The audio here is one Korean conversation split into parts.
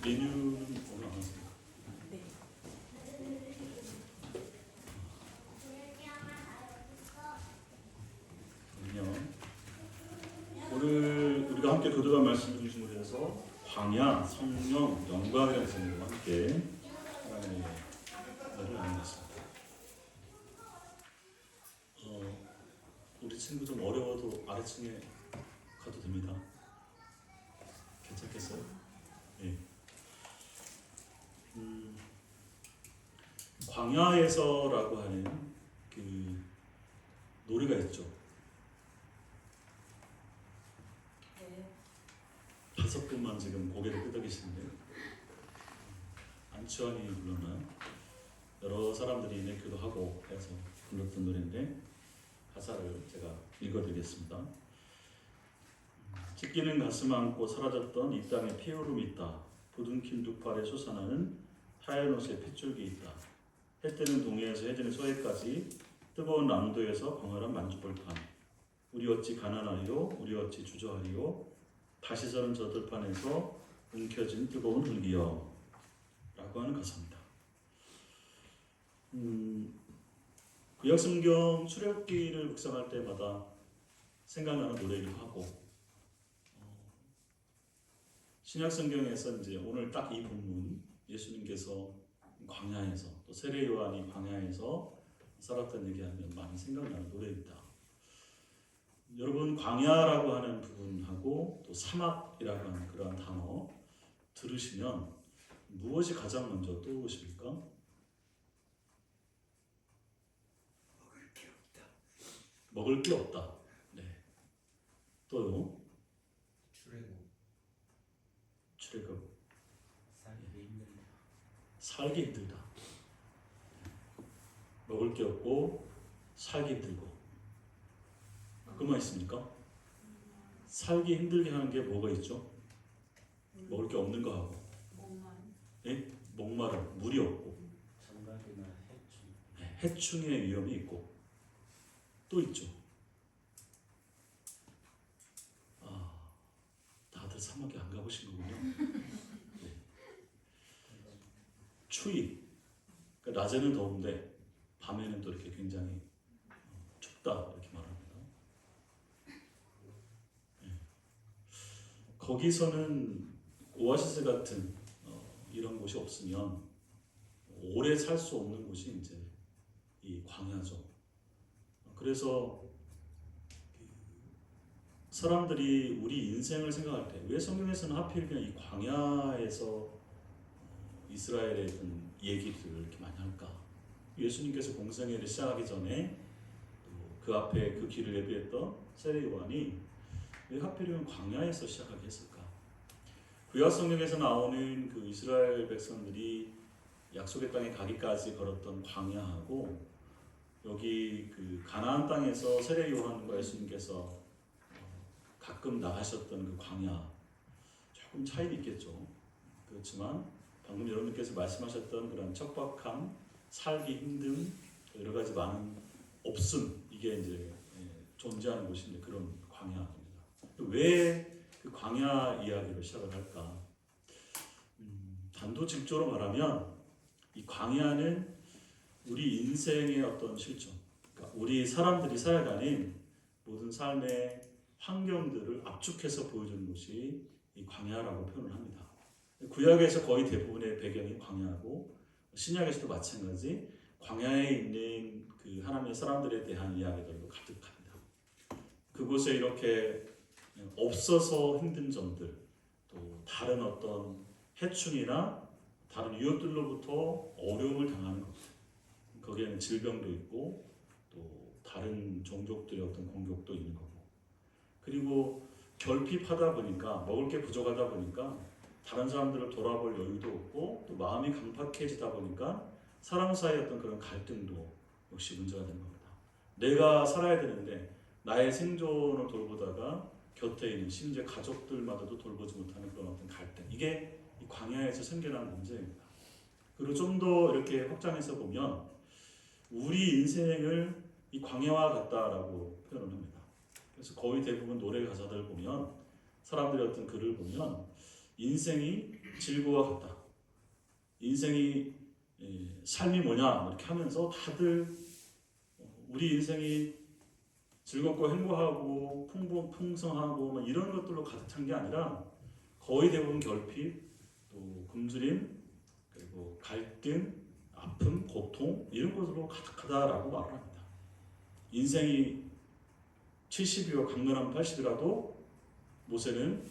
메뉴는 오늘 안 왔습니다. 네. 그러면 오늘 우리가 함께 교도관 말씀 중심으로 해서 광야, 성령, 영광이라는 제목으로 함께 하나님의 말을 나누겠습니다. 우리 친구 좀 어려워도 아래층에 가도 됩니다. 괜찮겠어요? 네. 광야에서라고 하는 그 노래가 있죠. 네. 5분만 지금 고개를 끄덕이시는데 안치환이 불렀나? 여러 사람들이 내기도 하고 해서 불렀던 노래인데 가사를 제가 읽어드리겠습니다. 찢기는 가슴 안고 사라졌던 이 땅에 피오름이 있다. 부둥킨 두 팔에 솟아나는 하얀 옷에 핏줄기 있다. 해 뜨는 동해에서 해지는 서해까지 뜨거운 남도에서 광활한 만주벌판. 우리 어찌 가난하리요 우리 어찌 주저하리요 다시 서는 저 들판에서 움켜진 뜨거운 흙이여 라고 하는 가사입니다. 구약성경 출애굽기를 묵상할 때마다 생각나는 노래이기도 하고 신약성경에서 이제 오늘 딱 이 본문 예수님께서 광야에서 또 세례 요한이 광야에서 살았던 얘기하면 많이 생각나는 노래입니다. 여러분 광야라고 하는 부분하고 또 사막이라고 하는 그러한 단어 들으시면 무엇이 가장 먼저 떠오르십니까? 먹을 게 없다. 먹을 게 없다. 네. 또요. 출애굽. 살기 힘들다. 살기 힘들다. 먹을 게 없고 살기 힘들고 그것만 있습니까? 살기 힘들게 하는 게 뭐가 있죠? 먹을 게 없는 거 하고 예? 목마름, 물이 없고 장갑이나 해충. 해충의 위험이 있고 또 있죠. 다들 사막에 안 가보신 거군요. 네. 추위. 그러니까 낮에는 더운데 밤에는 또 이렇게 굉장히 춥다 이렇게 말합니다. 네. 거기서는 오아시스 같은 이런 곳이 없으면 오래 살 수 없는 곳이 이제 이 광야죠. 그래서 사람들이 우리 인생을 생각할 때 왜 성경에서는 하필이면 이 광야에서 이스라엘의 어떤 얘기들을 이렇게 많이 할까? 예수님께서 공생애를 시작하기 전에 그 앞에 그 길을 예비했던 세례 요한이 왜 하필이면 광야에서 시작하게 했을까? 구약 성경에서 나오는 그 이스라엘 백성들이 약속의 땅에 가기까지 걸었던 광야하고 여기 그 가나안 땅에서 세례 요한과 예수님께서 가끔 나가셨던 그 광야 조금 차이는 있겠죠. 그렇지만 방금 여러분께서 말씀하셨던 그런 척박함, 살기 힘듦, 여러 가지 많은 없음 이게 이제 존재하는 곳인데 그런 광야입니다. 왜 그 광야 이야기를 시작을 할까? 단도직입적으로 말하면 이 광야는 우리 인생의 어떤 실존, 그러니까 우리 사람들이 살아가는 모든 삶의 환경들을 압축해서 보여주는 것이 이 광야라고 표현을 합니다. 구약에서 거의 대부분의 배경이 광야고 신약에서도 마찬가지 광야에 있는 그 하나님의 사람들에 대한 이야기들로 가득합니다. 그곳에 이렇게 없어서 힘든 점들, 또 다른 어떤 해충이나 다른 위협들로부터 어려움을 당하는 것들, 거기에는 질병도 있고 또 다른 종족들의 어떤 공격도 있는 거고, 그리고 결핍하다 보니까 먹을 게 부족하다 보니까 다른 사람들을 돌아볼 여유도 없고 또 마음이 강팍해지다 보니까 사람 사이의 어떤 그런 갈등도 역시 문제가 되는 겁니다. 내가 살아야 되는데 나의 생존을 돌보다가 곁에 있는 심지어 가족들마저도 돌보지 못하는 그런 어떤 갈등, 이게 이 광야에서 생겨난 문제입니다. 그리고 좀 더 이렇게 확장해서 보면 우리 인생을 이 광야와 같다라고 표현을 합니다. 그래서 거의 대부분 노래 가사들을 보면 사람들의 어떤 글을 보면 인생이 질고와 같다. 인생이 삶이 뭐냐 이렇게 하면서 다들 우리 인생이 즐겁고 행복하고 풍성하고 뭐 이런 것들로 가득 찬 게 아니라 거의 대부분 결핍, 또 굶주림, 그리고 갈등, 아픔, 고통 이런 것으로 가득하다라고 말을 합니다. 인생이 70이요 강건하면 80이라도 모세는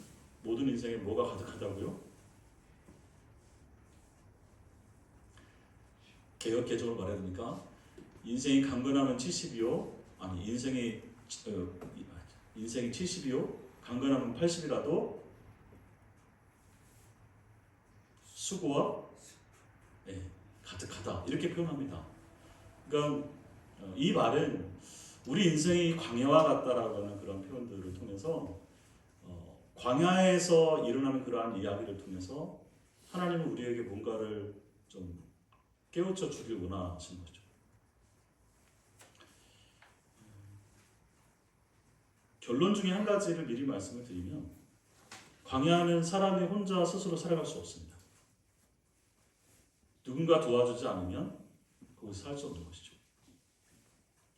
모든 인생에 뭐가 가득하다고요? 개혁 개정으로 말해야 되니까 인생이 강건하면 70이요 아니 인생이 70이요 강건하면 80이라도 수고와 가득하다 이렇게 표현합니다. 그러니까 이 말은 우리 인생이 광야와 같다라고 하는 그런 표현들을 통해서 광야에서 일어나는 그러한 이야기를 통해서 하나님은 우리에게 뭔가를 좀 깨우쳐 주길 원하시는 거죠. 결론 중에 한 가지를 미리 말씀을 드리면 광야는 사람이 혼자 스스로 살아갈 수 없습니다. 누군가 도와주지 않으면 거기서 살 수 없는 것이죠.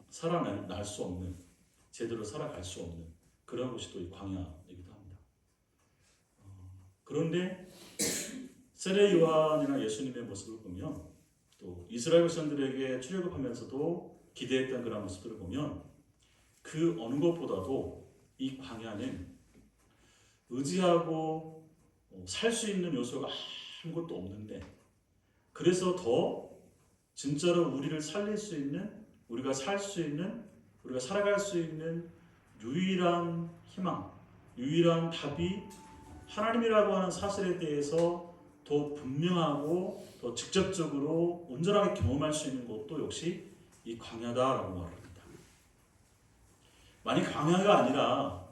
살아날 수 없는, 제대로 살아갈 수 없는 그런 것이 또 이 광야이기도 합니다. 그런데 세례 요한이나 예수님의 모습을 보면 또 이스라엘 백성들에게 출애굽하면서도 기대했던 그런 모습들을 보면 그 어느 것보다도 이 광야는 의지하고 살 수 있는 요소가 아무것도 없는데 그래서 더 진짜로 우리를 살릴 수 있는 우리가 살 수 있는 우리가 살아갈 수 있는 유일한 희망, 유일한 답이 하나님이라고 하는 사실에 대해서 더 분명하고 더 직접적으로 온전하게 경험할 수 있는 것도 역시 이 광야다라고 말합니다. 만약 광야가 아니라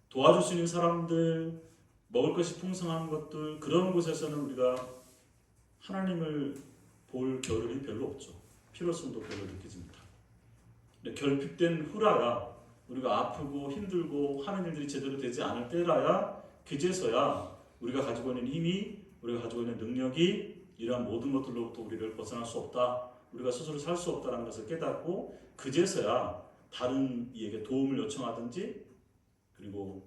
도와줄 수 있는 사람들, 먹을 것이 풍성한 것들 그런 곳에서는 우리가 하나님을 볼 겨를이 별로 없죠. 필요성도 별로 느끼지 못하고 결핍된 후라야 우리가 아프고 힘들고 하는 일들이 제대로 되지 않을 때라야 그제서야 우리가 가지고 있는 힘이 우리가 가지고 있는 능력이 이러한 모든 것들로부터 우리를 벗어날 수 없다. 우리가 스스로 살 수 없다는 것을 깨닫고 그제서야 다른 이에게 도움을 요청하든지 그리고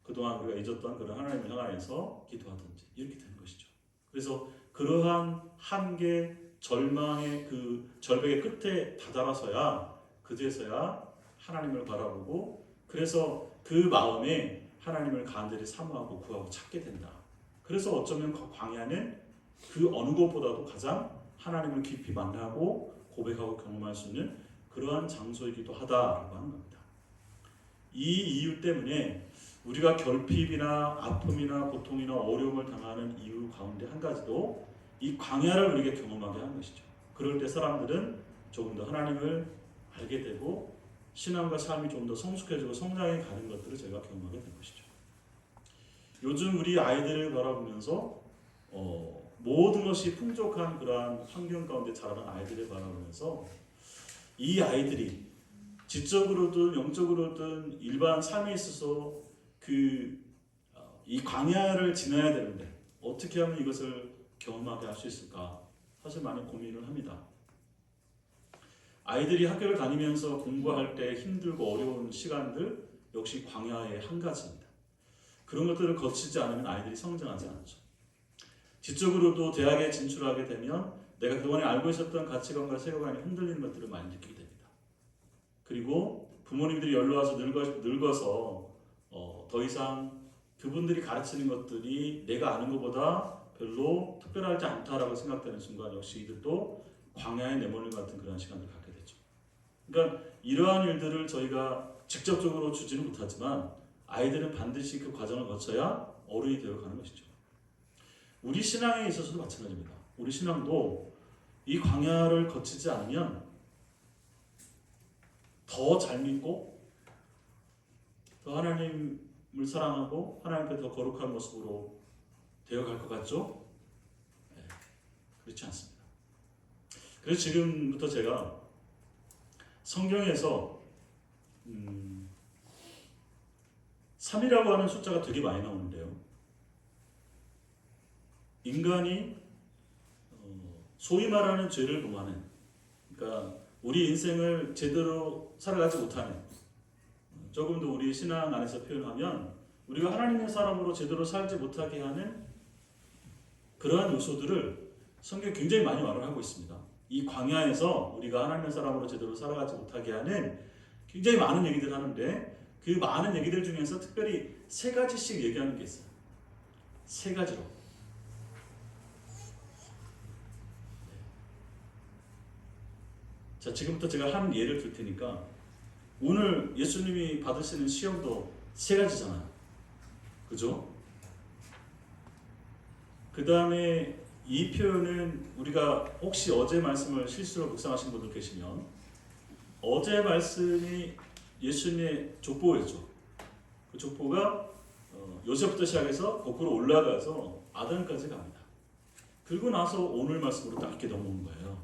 그동안 우리가 잊었던 그런 하나님을 향하여서 기도하든지 이렇게 되는 것이죠. 그래서 그러한 한계, 절망의 그 절벽의 끝에 다다라서야 그제서야 하나님을 바라보고 그래서 그 마음에 하나님을 간절히 사모하고 구하고 찾게 된다. 그래서 어쩌면 광야는 그 어느 것보다도 가장 하나님을 깊이 만나고 고백하고 경험할 수 있는 그러한 장소이기도 하다라고 하는 겁니다. 이 이유 때문에 우리가 결핍이나 아픔이나 고통이나 어려움을 당하는 이유 가운데 한 가지도 이 광야를 우리에게 경험하게 하는 것이죠. 그럴 때 사람들은 조금 더 하나님을 알게 되고 신앙과 삶이 좀 더 성숙해지고 성장해 가는 것들을 저희가 경험하게 된 것이죠. 요즘 우리 아이들을 바라보면서 모든 것이 풍족한 그러한 환경 가운데 자라는 아이들을 바라보면서 이 아이들이 지적으로든 영적으로든 일반 삶에 있어서 이 광야를 지나야 되는데 어떻게 하면 이것을 경험하게 할 수 있을까 사실 많이 고민을 합니다. 아이들이 학교를 다니면서 공부할 때 힘들고 어려운 시간들 역시 광야의 한 가지입니다. 그런 것들을 거치지 않으면 아이들이 성장하지 않죠. 지적으로도 대학에 진출하게 되면 내가 그동안에 알고 있었던 가치관과 세계관이 흔들리는 것들을 많이 느끼게 됩니다. 그리고 부모님들이 연로와서 늙어서 더 이상 그분들이 가르치는 것들이 내가 아는 것보다 별로 특별하지 않다라고 생각되는 순간 역시 이들도 광야에 내몰린 것 같은 그런 시간을 갖게 되죠. 그러니까 이러한 일들을 저희가 직접적으로 주지는 못하지만 아이들은 반드시 그 과정을 거쳐야 어른이 되어가는 것이죠. 우리 신앙에 있어서도 마찬가지입니다. 우리 신앙도 이 광야를 거치지 않으면 더 잘 믿고 더 하나님을 사랑하고 하나님께 더 거룩한 모습으로 되어갈 것 같죠? 네, 그렇지 않습니다. 그래서 지금부터 제가 성경에서 3이라고 하는 숫자가 되게 많이 나오는데요. 인간이 소위 말하는 죄를 범하는, 그러니까 우리 인생을 제대로 살아가지 못하는, 조금 더 우리 신앙 안에서 표현하면 우리가 하나님의 사람으로 제대로 살지 못하게 하는 그러한 요소들을 성경이 굉장히 많이 말을 하고 있습니다. 이 광야에서 우리가 하나님의 사람으로 제대로 살아가지 못하게 하는 굉장히 많은 얘기들을 하는데, 그 많은 얘기들 중에서 특별히 세 가지씩 얘기하는 게 있어요. 세 가지로. 자, 지금부터 제가 한 예를 들 테니까, 오늘 예수님이 받으시는 시험도 세 가지잖아요. 그죠? 그 다음에 이 표현은 우리가 혹시 어제 말씀을 실수로 묵상하신 분들 계시면, 어제 말씀이 예수님의 족보였죠. 그 족보가 요셉부터 시작해서 거꾸로 올라가서 아담까지 갑니다. 그리고 나서 오늘 말씀으로 딱 이렇게 넘어오는 거예요.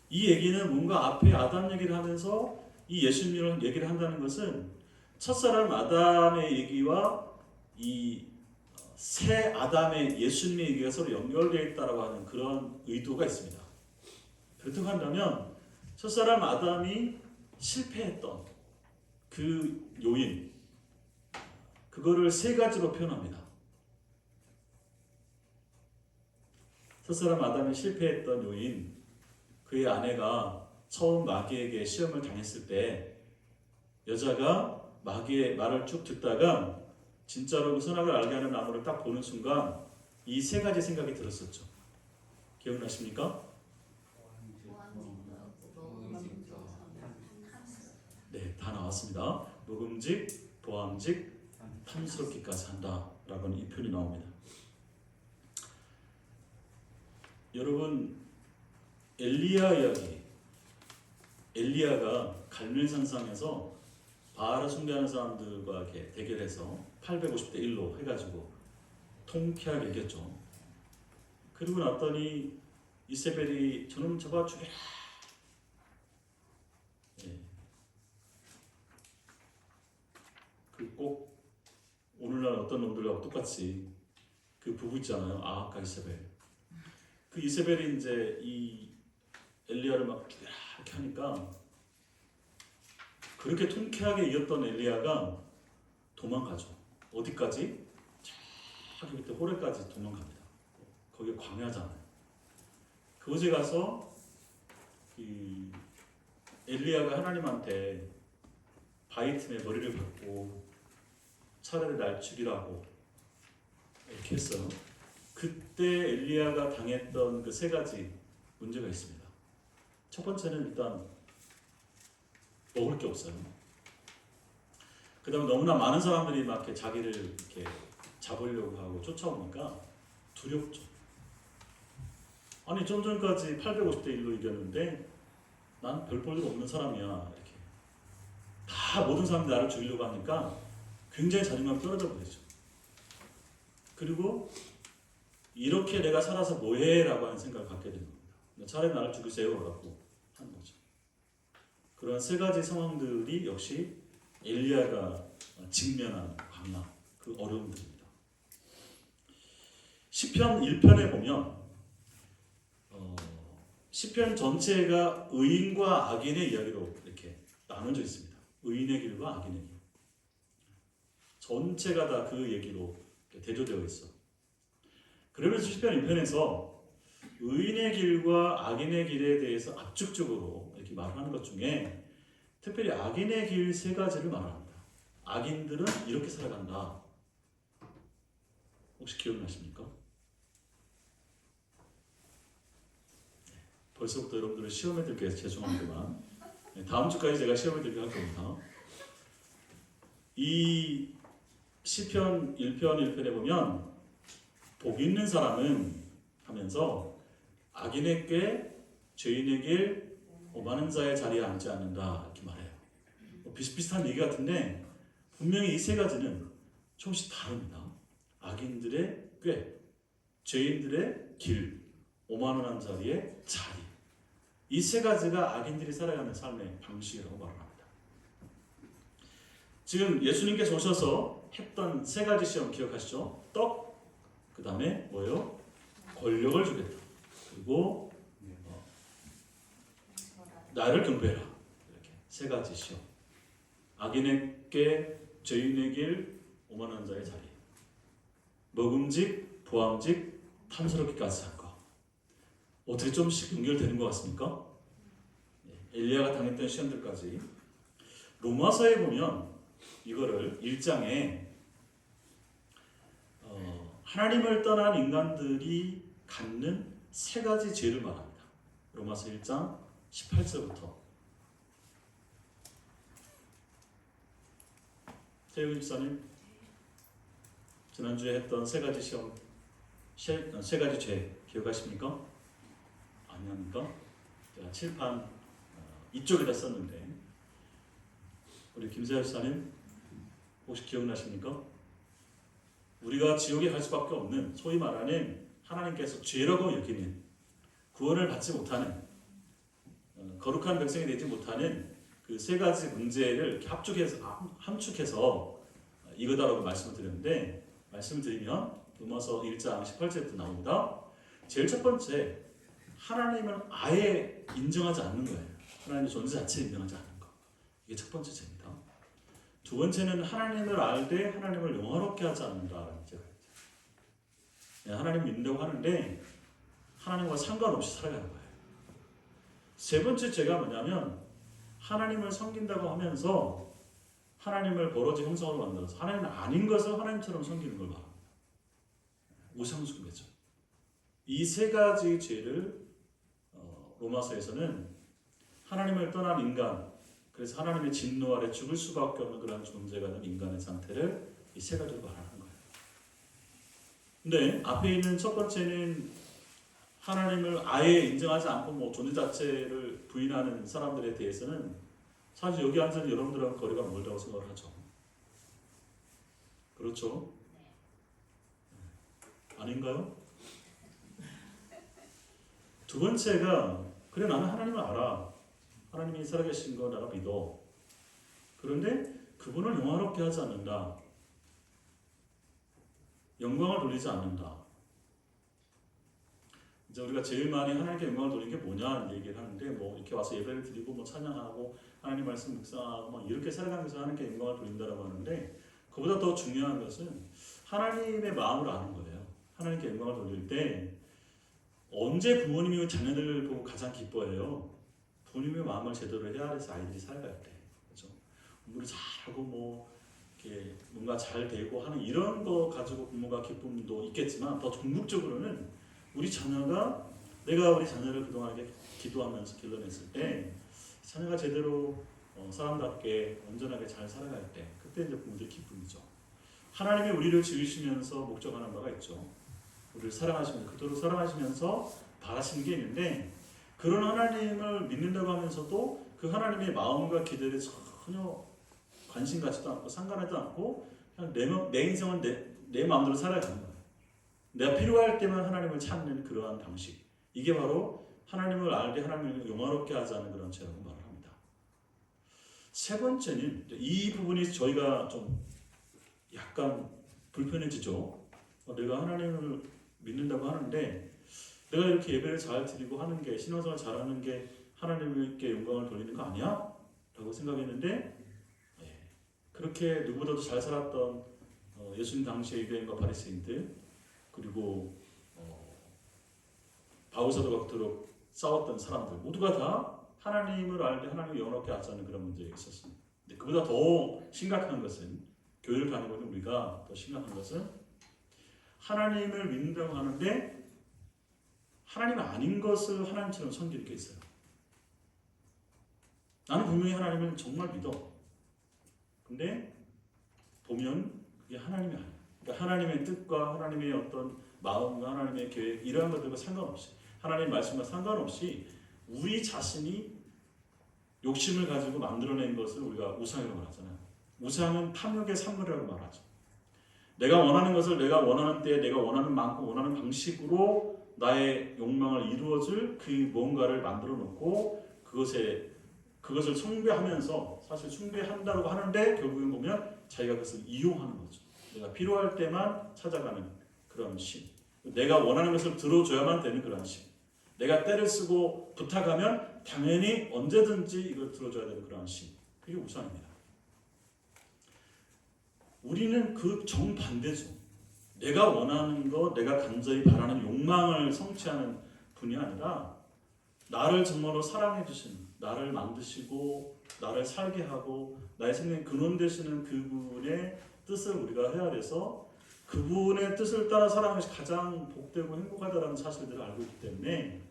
이 얘기는 뭔가 앞에 아담 얘기를 하면서 이 예수님을 얘기를 한다는 것은 첫사람 아담의 얘기와 이 새 아담의 예수님의 얘기가 서로 연결되어 있다라고 하는 그런 의도가 있습니다. 그렇다고 한다면 첫사람 아담이 실패했던 그 요인, 그거를 세 가지로 표현합니다. 첫사람 아담이 실패했던 요인, 그의 아내가 처음 마귀에게 시험을 당했을 때 여자가 마귀의 말을 쭉 듣다가 진짜로 그 선악을 알게 하는 나무를 딱 보는 순간 이 세 가지 생각이 들었었죠. 기억나십니까? 네, 다 나왔습니다. 먹음직, 보암직, 탐스럽기까지 한다라고 하는 이 표현이 나옵니다. 여러분, 엘리야 이야기, 엘리야가 갈멜산상에서 바알을 숭배하는 사람들과 이렇게 대결해서 850대 1로 해가지고 통쾌하게 이겼죠. 그리고 났더니 이세벨이 저놈 잡아 죽여라. 예. 그 꼭 오늘날 어떤 놈들과 똑같이 그 부부 있잖아요. 아합과 이세벨. 그 이세벨이 이제 이 엘리야를 막 죽여라 이렇게 하니까, 그렇게 통쾌하게 이겼던 엘리야가 도망가죠. 어디까지? 저기 밑에 호레까지 도망갑니다. 거기 광야잖아요. 그곳에 가서 그 엘리야가 하나님한테 바위 틈에 머리를 박고 차라리 날 죽이라고 이렇게 했어요. 그때 엘리야가 당했던 그 세 가지 문제가 있습니다. 첫 번째는 일단 먹을 게 없어요. 그 다음에 너무나 많은 사람들이 막 이렇게 자기를 이렇게 잡으려고 하고 쫓아오니까 두렵죠. 아니 좀 전까지 850대 1로 이겼는데 난 별 볼일 없는 사람이야. 이렇게 다 모든 사람들이 나를 죽이려고 하니까 굉장히 자존감이 떨어져 버리죠. 그리고 이렇게 내가 살아서 뭐해? 라고 하는 생각을 갖게 되는 겁니다. 차라리 나를 죽이세요 라고 하는 거죠. 그런 세 가지 상황들이 역시 엘리야가 직면한 광야, 그 어려움들입니다. 시편 1편에 보면 시편 전체가 의인과 악인의 이야기로 이렇게 나눠져 있습니다. 의인의 길과 악인의 길. 전체가 다 그 얘기로 대조되어 있어. 그러면서 시편 1편에서 의인의 길과 악인의 길에 대해서 압축적으로 이렇게 말하는 것 중에 특별히 악인의 길 세 가지를 말합니다. 악인들은 이렇게 살아간다. 혹시 기억나십니까? 벌써부터 여러분들을 시험에 들게 해서 죄송합니다만 다음 주까지 제가 시험에 들게 할 겁니다. 이 시편 1편 1편에 보면 복 있는 사람은 하면서 악인의 꾀, 죄인의 길, 오만한 자의 자리에 앉지 않는다 이렇게 말해요. 비슷비슷한 얘기 같은데 분명히 이 세 가지는 조금씩 다릅니다. 악인들의 꾀, 죄인들의 길, 오만한 자리의 자리. 이 세 가지가 악인들이 살아가는 삶의 방식이라고 말합니다. 지금 예수님께서 오셔서 했던 세 가지 시험 기억하시죠? 떡, 그 다음에 뭐예요? 권력을 주겠다. 그리고 나를 경배해라. 이렇게 세 가지 시험. 악인에게 죄인의 길 오만한 자의 자리. 먹음직, 보암직, 탐스럽기까지 한 거. 어떻게 좀씩 연결되는 것 같습니까? 엘리야가 당했던 시험들까지. 로마서에 보면 이거를 1장에 하나님을 떠난 인간들이 갖는 세 가지 죄를 말합니다. 로마서 1장 18절부터. 태우 집사님, 지난주에 했던 세 가지 시험, 세 가지 죄 기억하십니까? 아니합니까? 제가 칠판 이쪽에다 썼는데 우리 김세현 집사님 혹시 기억나십니까? 우리가 지옥에 갈 수밖에 없는 소위 말하는 하나님께서 죄라고 여기는 구원을 받지 못하는 거룩한 백성이 되지 못하는 그 세 가지 문제를 함축해서 이거다라고 말씀을 드렸는데 말씀을 드리면 로마서 1장 18절부터 나옵니다. 제일 첫 번째, 하나님을 아예 인정하지 않는 거예요. 하나님의 존재 자체를 인정하지 않는 거. 이게 첫 번째 죄입니다. 두 번째는 하나님을 알되 하나님을 영화롭게 하지 않는다라는 죄가 있죠. 하나님 믿는다고 하는데 하나님과 상관없이 살아가는 거예요. 세 번째 죄가 뭐냐면 하나님을 섬긴다고 하면서 하나님을 버러지 형상으로 만들어서 하나님 아닌 것을 하나님처럼 섬기는 걸 말합니다. 우상숭배죠. 이 세 가지 죄를 로마서에서는 하나님을 떠난 인간, 그래서 하나님의 진노 아래 죽을 수밖에 없는 그런 존재가 된 인간의 상태를 이 세 가지로 말하는 거예요. 근데 앞에 있는 첫 번째는 하나님을 아예 인정하지 않고 존재 자체를 부인하는 사람들에 대해서는 사실 여기 앉은 여러분들하고 거리가 멀다고 생각을 하죠. 그렇죠? 아닌가요? 두 번째가 그래 나는 하나님을 알아. 하나님이 살아계신 거 내가 믿어. 그런데 그분을 영화롭게 하지 않는다. 영광을 돌리지 않는다. 이제 우리가 제일 많이 하나님께 영광을 돌리는 게 뭐냐 얘기를 하는데 이렇게 와서 예배를 드리고 찬양하고 하나님 말씀 묵상하고 이렇게 살아가면서 하나님께 영광을 돌린다라고 하는데 그보다 더 중요한 것은 하나님의 마음을 아는 거예요. 하나님께 영광을 돌릴 때 언제 부모님이 자녀들을 보고 가장 기뻐해요? 부모님의 마음을 제대로 헤아려서 아이들이 살아갈 때, 그렇죠? 공부를 잘하고 이렇게 뭔가 잘 되고 하는 이런 거 가지고 부모가 기쁨도 있겠지만 더 궁극적으로는 우리 자녀가 내가 우리 자녀를 그동안 기도하면서 길러냈을 때 자녀가 제대로 사람답게 온전하게 잘 살아갈 때 그때 이제 부모들의 기쁨이죠. 하나님이 우리를 지으시면서 목적하는 바가 있죠. 우리를 사랑하시면서 그토록 사랑하시면서 바라시는 게 있는데 그런 하나님을 믿는다고 하면서도 그 하나님의 마음과 기대를 전혀 관심 갖지도 않고 상관하지도 않고 그냥 내 인생은 내 마음대로 살아가는 거예요. 내가 필요할 때만 하나님을 찾는 그러한 방식. 이게 바로 하나님을 알되 하나님을 영화롭게 하지 않는 그런 죄라고 말을 합니다. 세 번째는 이 부분이 저희가 좀 약간 불편해지죠. 내가 하나님을 믿는다고 하는데 내가 이렇게 예배를 잘 드리고 하는 게 신앙생활 잘하는 게 하나님께 영광을 돌리는 거 아니야? 라고 생각했는데 그렇게 누구보다도 잘 살았던 예수님 당시의 유대인과 바리새인들 그리고 바울사도가 그토록 싸웠던 사람들 모두가 다 하나님을 알되 하나님을 영원하게 하지 않는 그런 문제가 있었습니다. 근데 그보다 더 심각한 것은 교회를 다니고 있는 우리가 더 심각한 것은 하나님을 믿는다고 하는데 하나님 아닌 것을 하나님처럼 섬기는 게 있어요. 나는 분명히 하나님을 정말 믿어. 근데 보면 그게 하나님이 아니야. 그러니까 하나님의 뜻과 하나님의 어떤 마음과 하나님의 계획 이러한 것들과 상관없이 하나님의 말씀과 상관없이 우리 자신이 욕심을 가지고 만들어낸 것을 우리가 우상이라고 말하잖아요. 우상은 탐욕의 산물이라고 말하죠. 내가 원하는 것을 내가 원하는 때에 내가 원하는 만큼 원하는 방식으로 나의 욕망을 이루어줄 그 뭔가를 만들어 놓고 그것을 숭배하면서 사실 숭배한다고 하는데 결국엔 보면 자기가 그것을 이용하는 거죠. 내가 필요할 때만 찾아가는 그런 신. 내가 원하는 것을 들어줘야만 되는 그런 신. 내가 때를 쓰고 부탁하면 당연히 언제든지 이걸 들어줘야 되는 그런 신. 그게 우상입니다. 우리는 그 정반대죠. 내가 원하는 것, 내가 간절히 바라는 욕망을 성취하는 분이 아니라 나를 정말로 사랑해 주신, 나를 만드시고 나를 살게 하고 나의 생명의 근원 되시는 그분의 뜻을 우리가 해야 돼서 그분의 뜻을 따라 살아가는 것이 가장 복되고 행복하다는 사실들을 알고 있기 때문에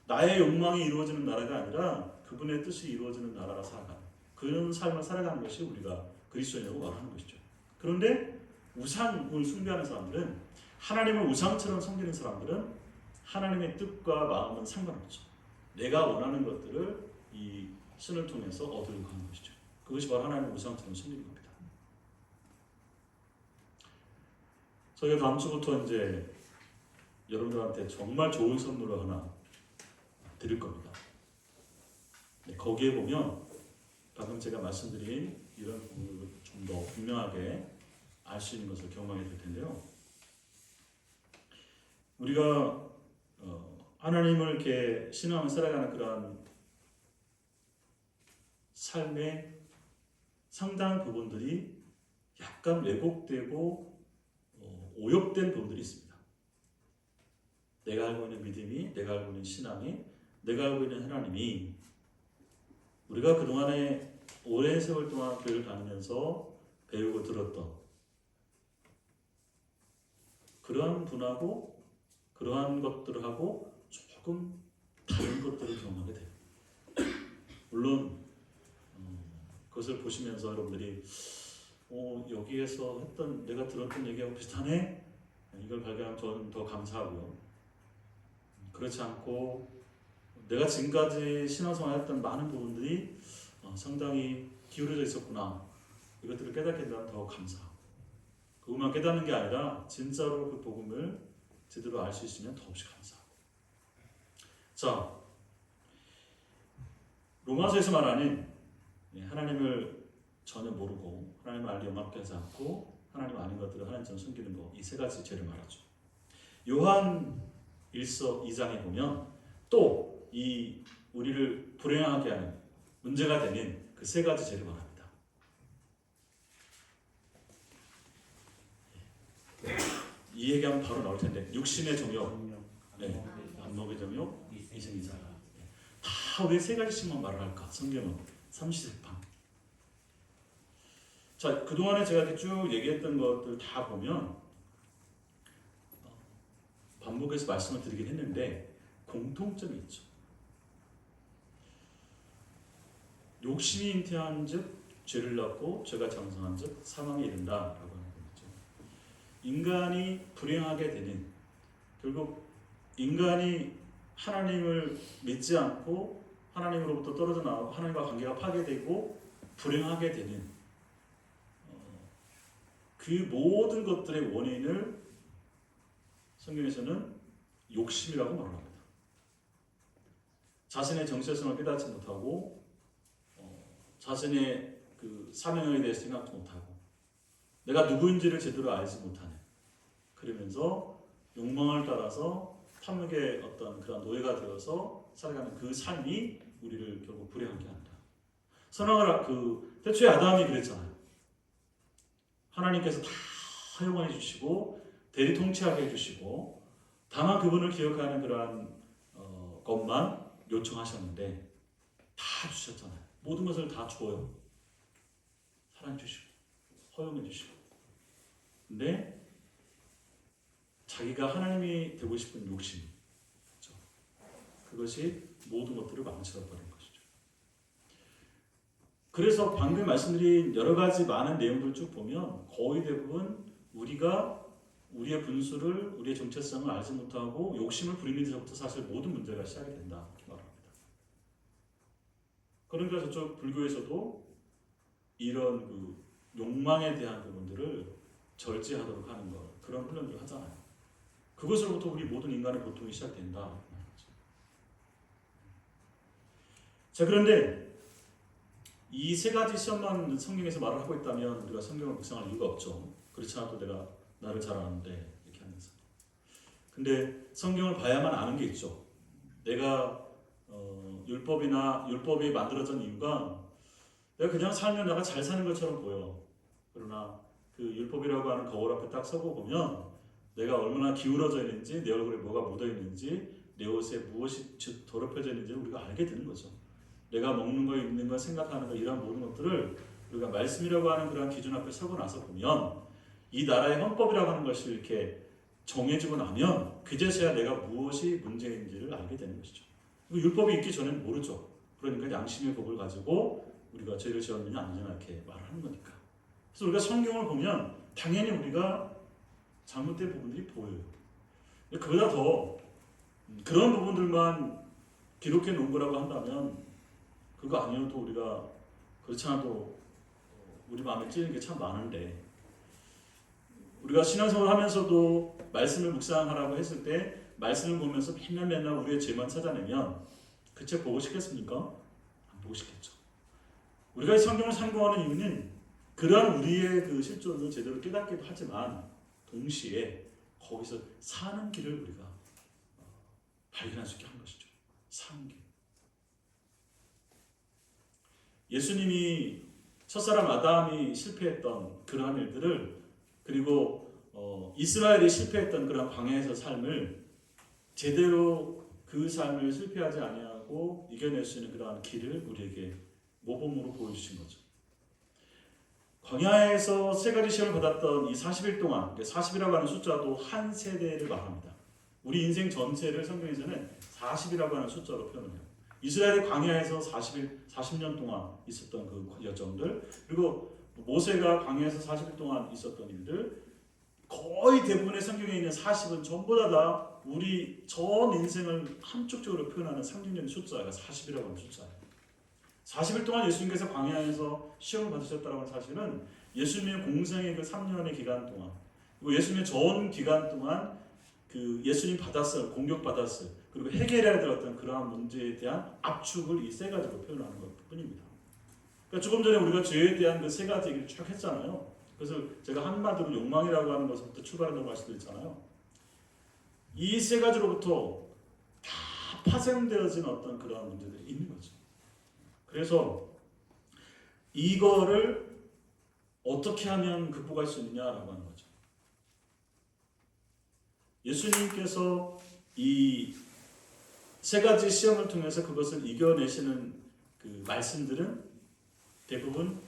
나의 욕망이 이루어지는 나라가 아니라 그분의 뜻이 이루어지는 나라가 살아가는 그런 삶을 살아가는 것이 우리가 그리스도인이라고 말하는 것이죠. 그런데 우상을 숭배하는 사람들은, 하나님을 우상처럼 섬기는 사람들은 하나님의 뜻과 마음은 상관없죠. 내가 원하는 것들을 이 신을 통해서 얻으려고 하는 것이죠. 그것이 바로 하나님의 우상처럼 섬기는 겁니다. 저희가 다음 주부터 이제 여러분들한테 정말 좋은 선물을 하나 드릴 겁니다. 거기에 보면 방금 제가 말씀드린 이런 부분을 좀 더 분명하게 알 수 있는 것을 경험하게 될 텐데요. 우리가 하나님을 이렇게 신앙을 살아가는 그런 삶의 상당한 부분들이 약간 왜곡되고 오역된 부분들이 있습니다. 내가 알고 있는 믿음이, 내가 알고 있는 신앙이, 내가 알고 있는 하나님이 우리가 그동안에 오랜 세월 동안 교회를 다니면서 배우고 들었던 그러한 분하고 그러한 것들하고 조금 다른 것들을 경험하게 돼요. 물론 그것을 보시면서 여러분들이 여기에서 했던 내가 들었던 얘기하고 비슷하네? 이걸 발견하면 저는 더 감사하고요. 그렇지 않고 내가 지금까지 신앙생활 했던 많은 부분들이 상당히 기울어져 있었구나. 이것들을 깨닫게 된다면 더 감사하고, 그것만 깨닫는 게 아니라 진짜로 그 복음을 제대로 알 수 있으면 더없이 감사하고. 자, 로마서에서 말하는 하나님을 전혀 모르고 하나님을 알리 영합게 하지 않고 하나님 아닌 것들을 하나님처럼 숨기는 것, 이 세 가지 죄를 말하죠. 요한 1서 2장에 보면 또 이 우리를 불행하게 하는 문제가 되는 그 세 가지 죄를 말합니다. 이 얘기하면 바로 나올 텐데, 육신의 정욕, 안목의 정욕, 이생이자. 다 왜 세 가지씩만 말을 할까? 성경은 삼시세판. 자, 그동안에 제가 이렇게 쭉 얘기했던 것들 다 보면 반복해서 말씀을 드리긴 했는데 공통점이 있죠. 욕심이 잉태한 즉 죄를 낳고 죄가 장성한 즉 사망에 이른다라고 하는 거죠. 인간이 불행하게 되는, 결국 인간이 하나님을 믿지 않고 하나님으로부터 떨어져 나가고 하나님과 관계가 파괴되고 불행하게 되는 그 모든 것들의 원인을 성경에서는 욕심이라고 말합니다. 자신의 정체성을 깨닫지 못하고 자신의 그 사명에 대해서 생각도 못하고 내가 누구인지를 제대로 알지 못하는, 그러면서 욕망을 따라서 탐욕의 어떤 그런 노예가 되어서 살아가는 그 삶이 우리를 결국 불행하게 한다. 선악을 태초에 아담이 그랬잖아요. 하나님께서 다 허용해 주시고 대리 통치하게 해주시고 다만 그분을 기억하는 그러한 것만 요청하셨는데 다 주셨잖아요. 모든 것을 다 줘요. 사랑해 주시고 허용해 주시고. 근데 자기가 하나님이 되고 싶은 욕심, 그렇죠? 그것이 모든 것들을 망쳐버린 것이죠. 그래서 방금 말씀드린 여러 가지 많은 내용들 쭉 보면 거의 대부분 우리가 우리의 분수를, 우리의 정체성을 알지 못하고 욕심을 부리는 데서부터 사실 모든 문제가 시작이 된다 이렇게 말합니다. 그러니까 저쪽 불교에서도 이런 그 욕망에 대한 부분들을 절제하도록 하는 것, 그런 훈련들을 하잖아요. 그것으로부터 우리 모든 인간의 고통이 시작된다. 자, 그런데 이 세 가지 시험만 성경에서 말을 하고 있다면 우리가 성경을 묵상할 이유가 없죠. 그렇지 않아도 내가 나를 잘 아는데 이렇게 하면서. 근데 성경을 봐야만 아는 게 있죠. 내가 율법이 만들어진 이유가 내가 그냥 살면 내가 잘 사는 것처럼 보여. 그러나 그 율법이라고 하는 거울 앞에 딱 서고 보면 내가 얼마나 기울어져 있는지, 내 얼굴에 뭐가 묻어 있는지, 내 옷에 무엇이 더럽혀져 있는지 우리가 알게 되는 거죠. 내가 먹는 거, 입는 거, 생각하는 거 이런 모든 것들을 우리가 말씀이라고 하는 그런 기준 앞에 서고 나서 보면 이 나라의 헌법이라고 하는 것이 이렇게 정해지고 나면 그제서야 내가 무엇이 문제인지를 알게 되는 것이죠. 율법이 있기 전에는 모르죠. 그러니까 양심의 법을 가지고 우리가 죄를 지었느냐 아니냐 이렇게 말을 하는 거니까. 그래서 우리가 성경을 보면 당연히 우리가 잘못된 부분들이 보여요. 그보다 더 그런 부분들만 기록해 놓은 거라고 한다면 그거 아니어도 우리가 그렇지 않아도 우리 마음에 찌는 게 참 많은데 우리가 신앙생활 하면서도 말씀을 묵상하라고 했을 때 말씀을 보면서 맨날 우리의 죄만 찾아내면 그 책 보고 싶겠습니까? 안 보고 싶겠죠. 우리가 이 성경을 상고하는 이유는 그러한 우리의 그 실존을 제대로 깨닫기도 하지만 동시에 거기서 사는 길을 우리가 발견할 수 있게 한 것이죠. 사는 길. 예수님이 첫사람 아담이 실패했던 그러한 일들을 그리고 이스라엘이 실패했던 그런 광야에서 삶을 제대로 그 삶을 실패하지 아니하고 이겨낼 수 있는 그러한 길을 우리에게 모범으로 보여주신 거죠. 광야에서 세 가지 시험을 받았던 이 40일 동안 40이라고 하는 숫자도 한 세대를 말합니다. 우리 인생 전체를 성경에서는 40이라고 하는 숫자로 표현해요. 이스라엘의 광야에서 40년 동안 있었던 그 여정들 그리고 모세가 광야에서 40일 동안 있었던 일들 거의 대부분의 성경에 있는 40은 전부 다 우리 전 인생을 함축적으로 표현하는 상징적인 숫자가 40이라고 하는 숫자예요. 40일 동안 예수님께서 광야에서 시험을 받으셨다는 하는 사실은 예수님의 공생의 그 3년의 기간 동안 그리고 예수님의 전 기간 동안 그 예수님 받았을 공격받았을 그리고 해결해야 될 어떤 그러한 문제에 대한 압축을 이 세 가지로 표현하는 것 뿐입니다. 그러니까 조금 전에 우리가 죄에 대한 그 세 가지 얘기를 쭉 했잖아요. 그래서 제가 한마디로 욕망이라고 하는 것부터 출발한다고 말씀드렸잖아요. 이 세 가지로부터 다 파생되어진 어떤 그러한 문제들이 있는 거죠. 그래서 이거를 어떻게 하면 극복할 수 있느냐라고 하는 거죠. 예수님께서 이 세 가지 시험을 통해서 그것을 이겨내시는 그 말씀들은 대부분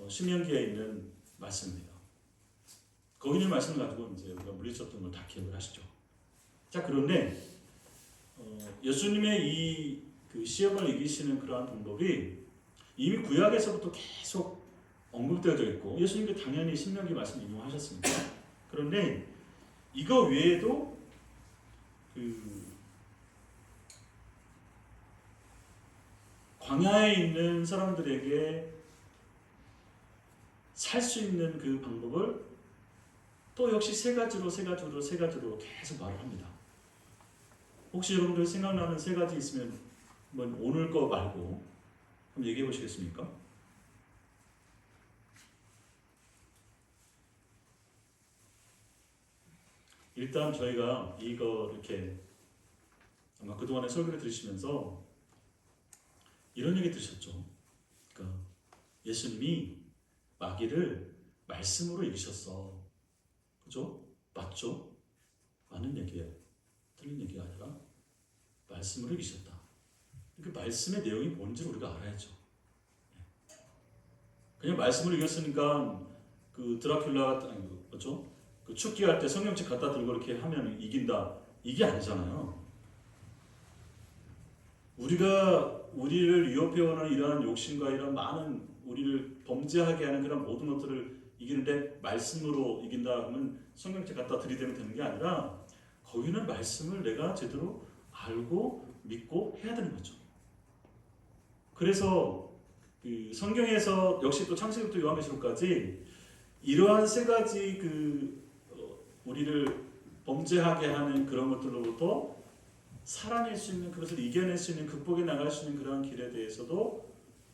신명기에 있는 말씀입니다. 거기 있는 말씀을 가지고 이제 우리가 물리쳤던 걸 다 기억을 하시죠. 자 그런데 예수님의 이 그 시험을 이기시는 그러한 방법이 이미 구약에서부터 계속 언급되어져 있고 예수님도 당연히 신명기 말씀 인용하셨습니다. 그런데 이거 외에도 그 광야에 있는 사람들에게 살 수 있는 그 방법을 또 역시 세 가지로 계속 말을 합니다. 혹시 여러분들 생각나는 세 가지 있으면 오늘 거 말고 한번 얘기해 보시겠습니까? 일단 저희가 이거 이렇게 아마 그동안에 설교를 들으시면서 이런 얘기 들으셨죠. 그러니까 예수님이 마귀를 말씀으로 이기셨어. 그죠? 맞죠? 맞는 얘기예요. 틀린 얘기가 아니라 말씀으로 이기셨다. 그 말씀의 내용이 뭔지를 우리가 알아야죠. 그냥 말씀으로 이겼으니까 그 드라큘라 그렇죠? 그 축기할 때 성경책 갖다 들고 이렇게 하면 이긴다. 이게 아니잖아요. 우리가 우리를 위협해오는 이러한 욕심과 이런 많은 우리를 범죄하게 하는 그런 모든 것들을 이기는데 말씀으로 이긴다 그러면 성경책 갖다 들이대면 되는 게 아니라 거기는 말씀을 내가 제대로 알고 믿고 해야 되는 거죠. 그래서 그 성경에서 역시 또 창세기부터 요한계시록까지 이러한 세 가지 그 우리를 범죄하게 하는 그런 것들로부터 살아낼 수 있는 그것을 이겨낼 수 있는 극복해 나갈 수 있는 그런 길에 대해서도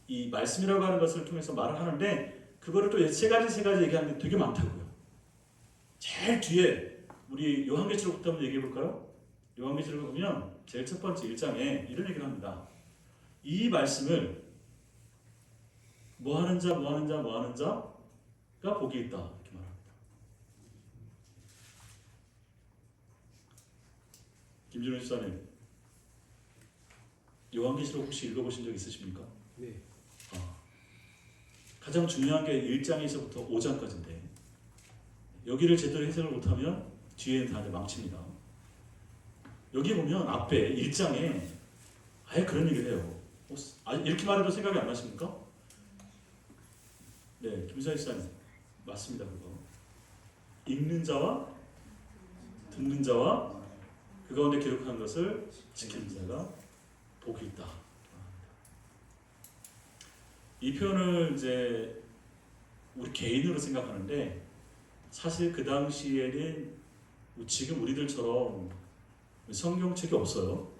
이 말씀이라고 하는 것을 통해서 말을 하는데 그거를 또 세 가지 얘기하는 게 되게 많다고요. 제일 뒤에 우리 요한계시록부터 한번 얘기해 볼까요? 요한계시록을 보면 제일 첫 번째 1장에 이런 얘기를 합니다. 이 말씀을 뭐 하는 자, 뭐 하는 자, 뭐 하는 자가 복이 있다 이렇게 말합니다. 김준호 집사님, 요한계시록 혹시 읽어보신 적 있으십니까? 네. 가장 중요한 게 1장에서부터 5장까지인데 여기를 제대로 해석을 못하면 뒤에는 다들 망칩니다. 여기 보면 앞에 1장에 아예 그런 얘기를 해요. 이렇게 말해도 생각이 안 나십니까? 네, 김사희 씨님 맞습니다. 그거 읽는 자와 듣는 자와 그 가운데 기록한 것을 지키는 자가 복이 있다. 이 표현을 이제 우리 개인으로 생각하는데 사실 그 당시에는 지금 우리들처럼 성경책이 없어요.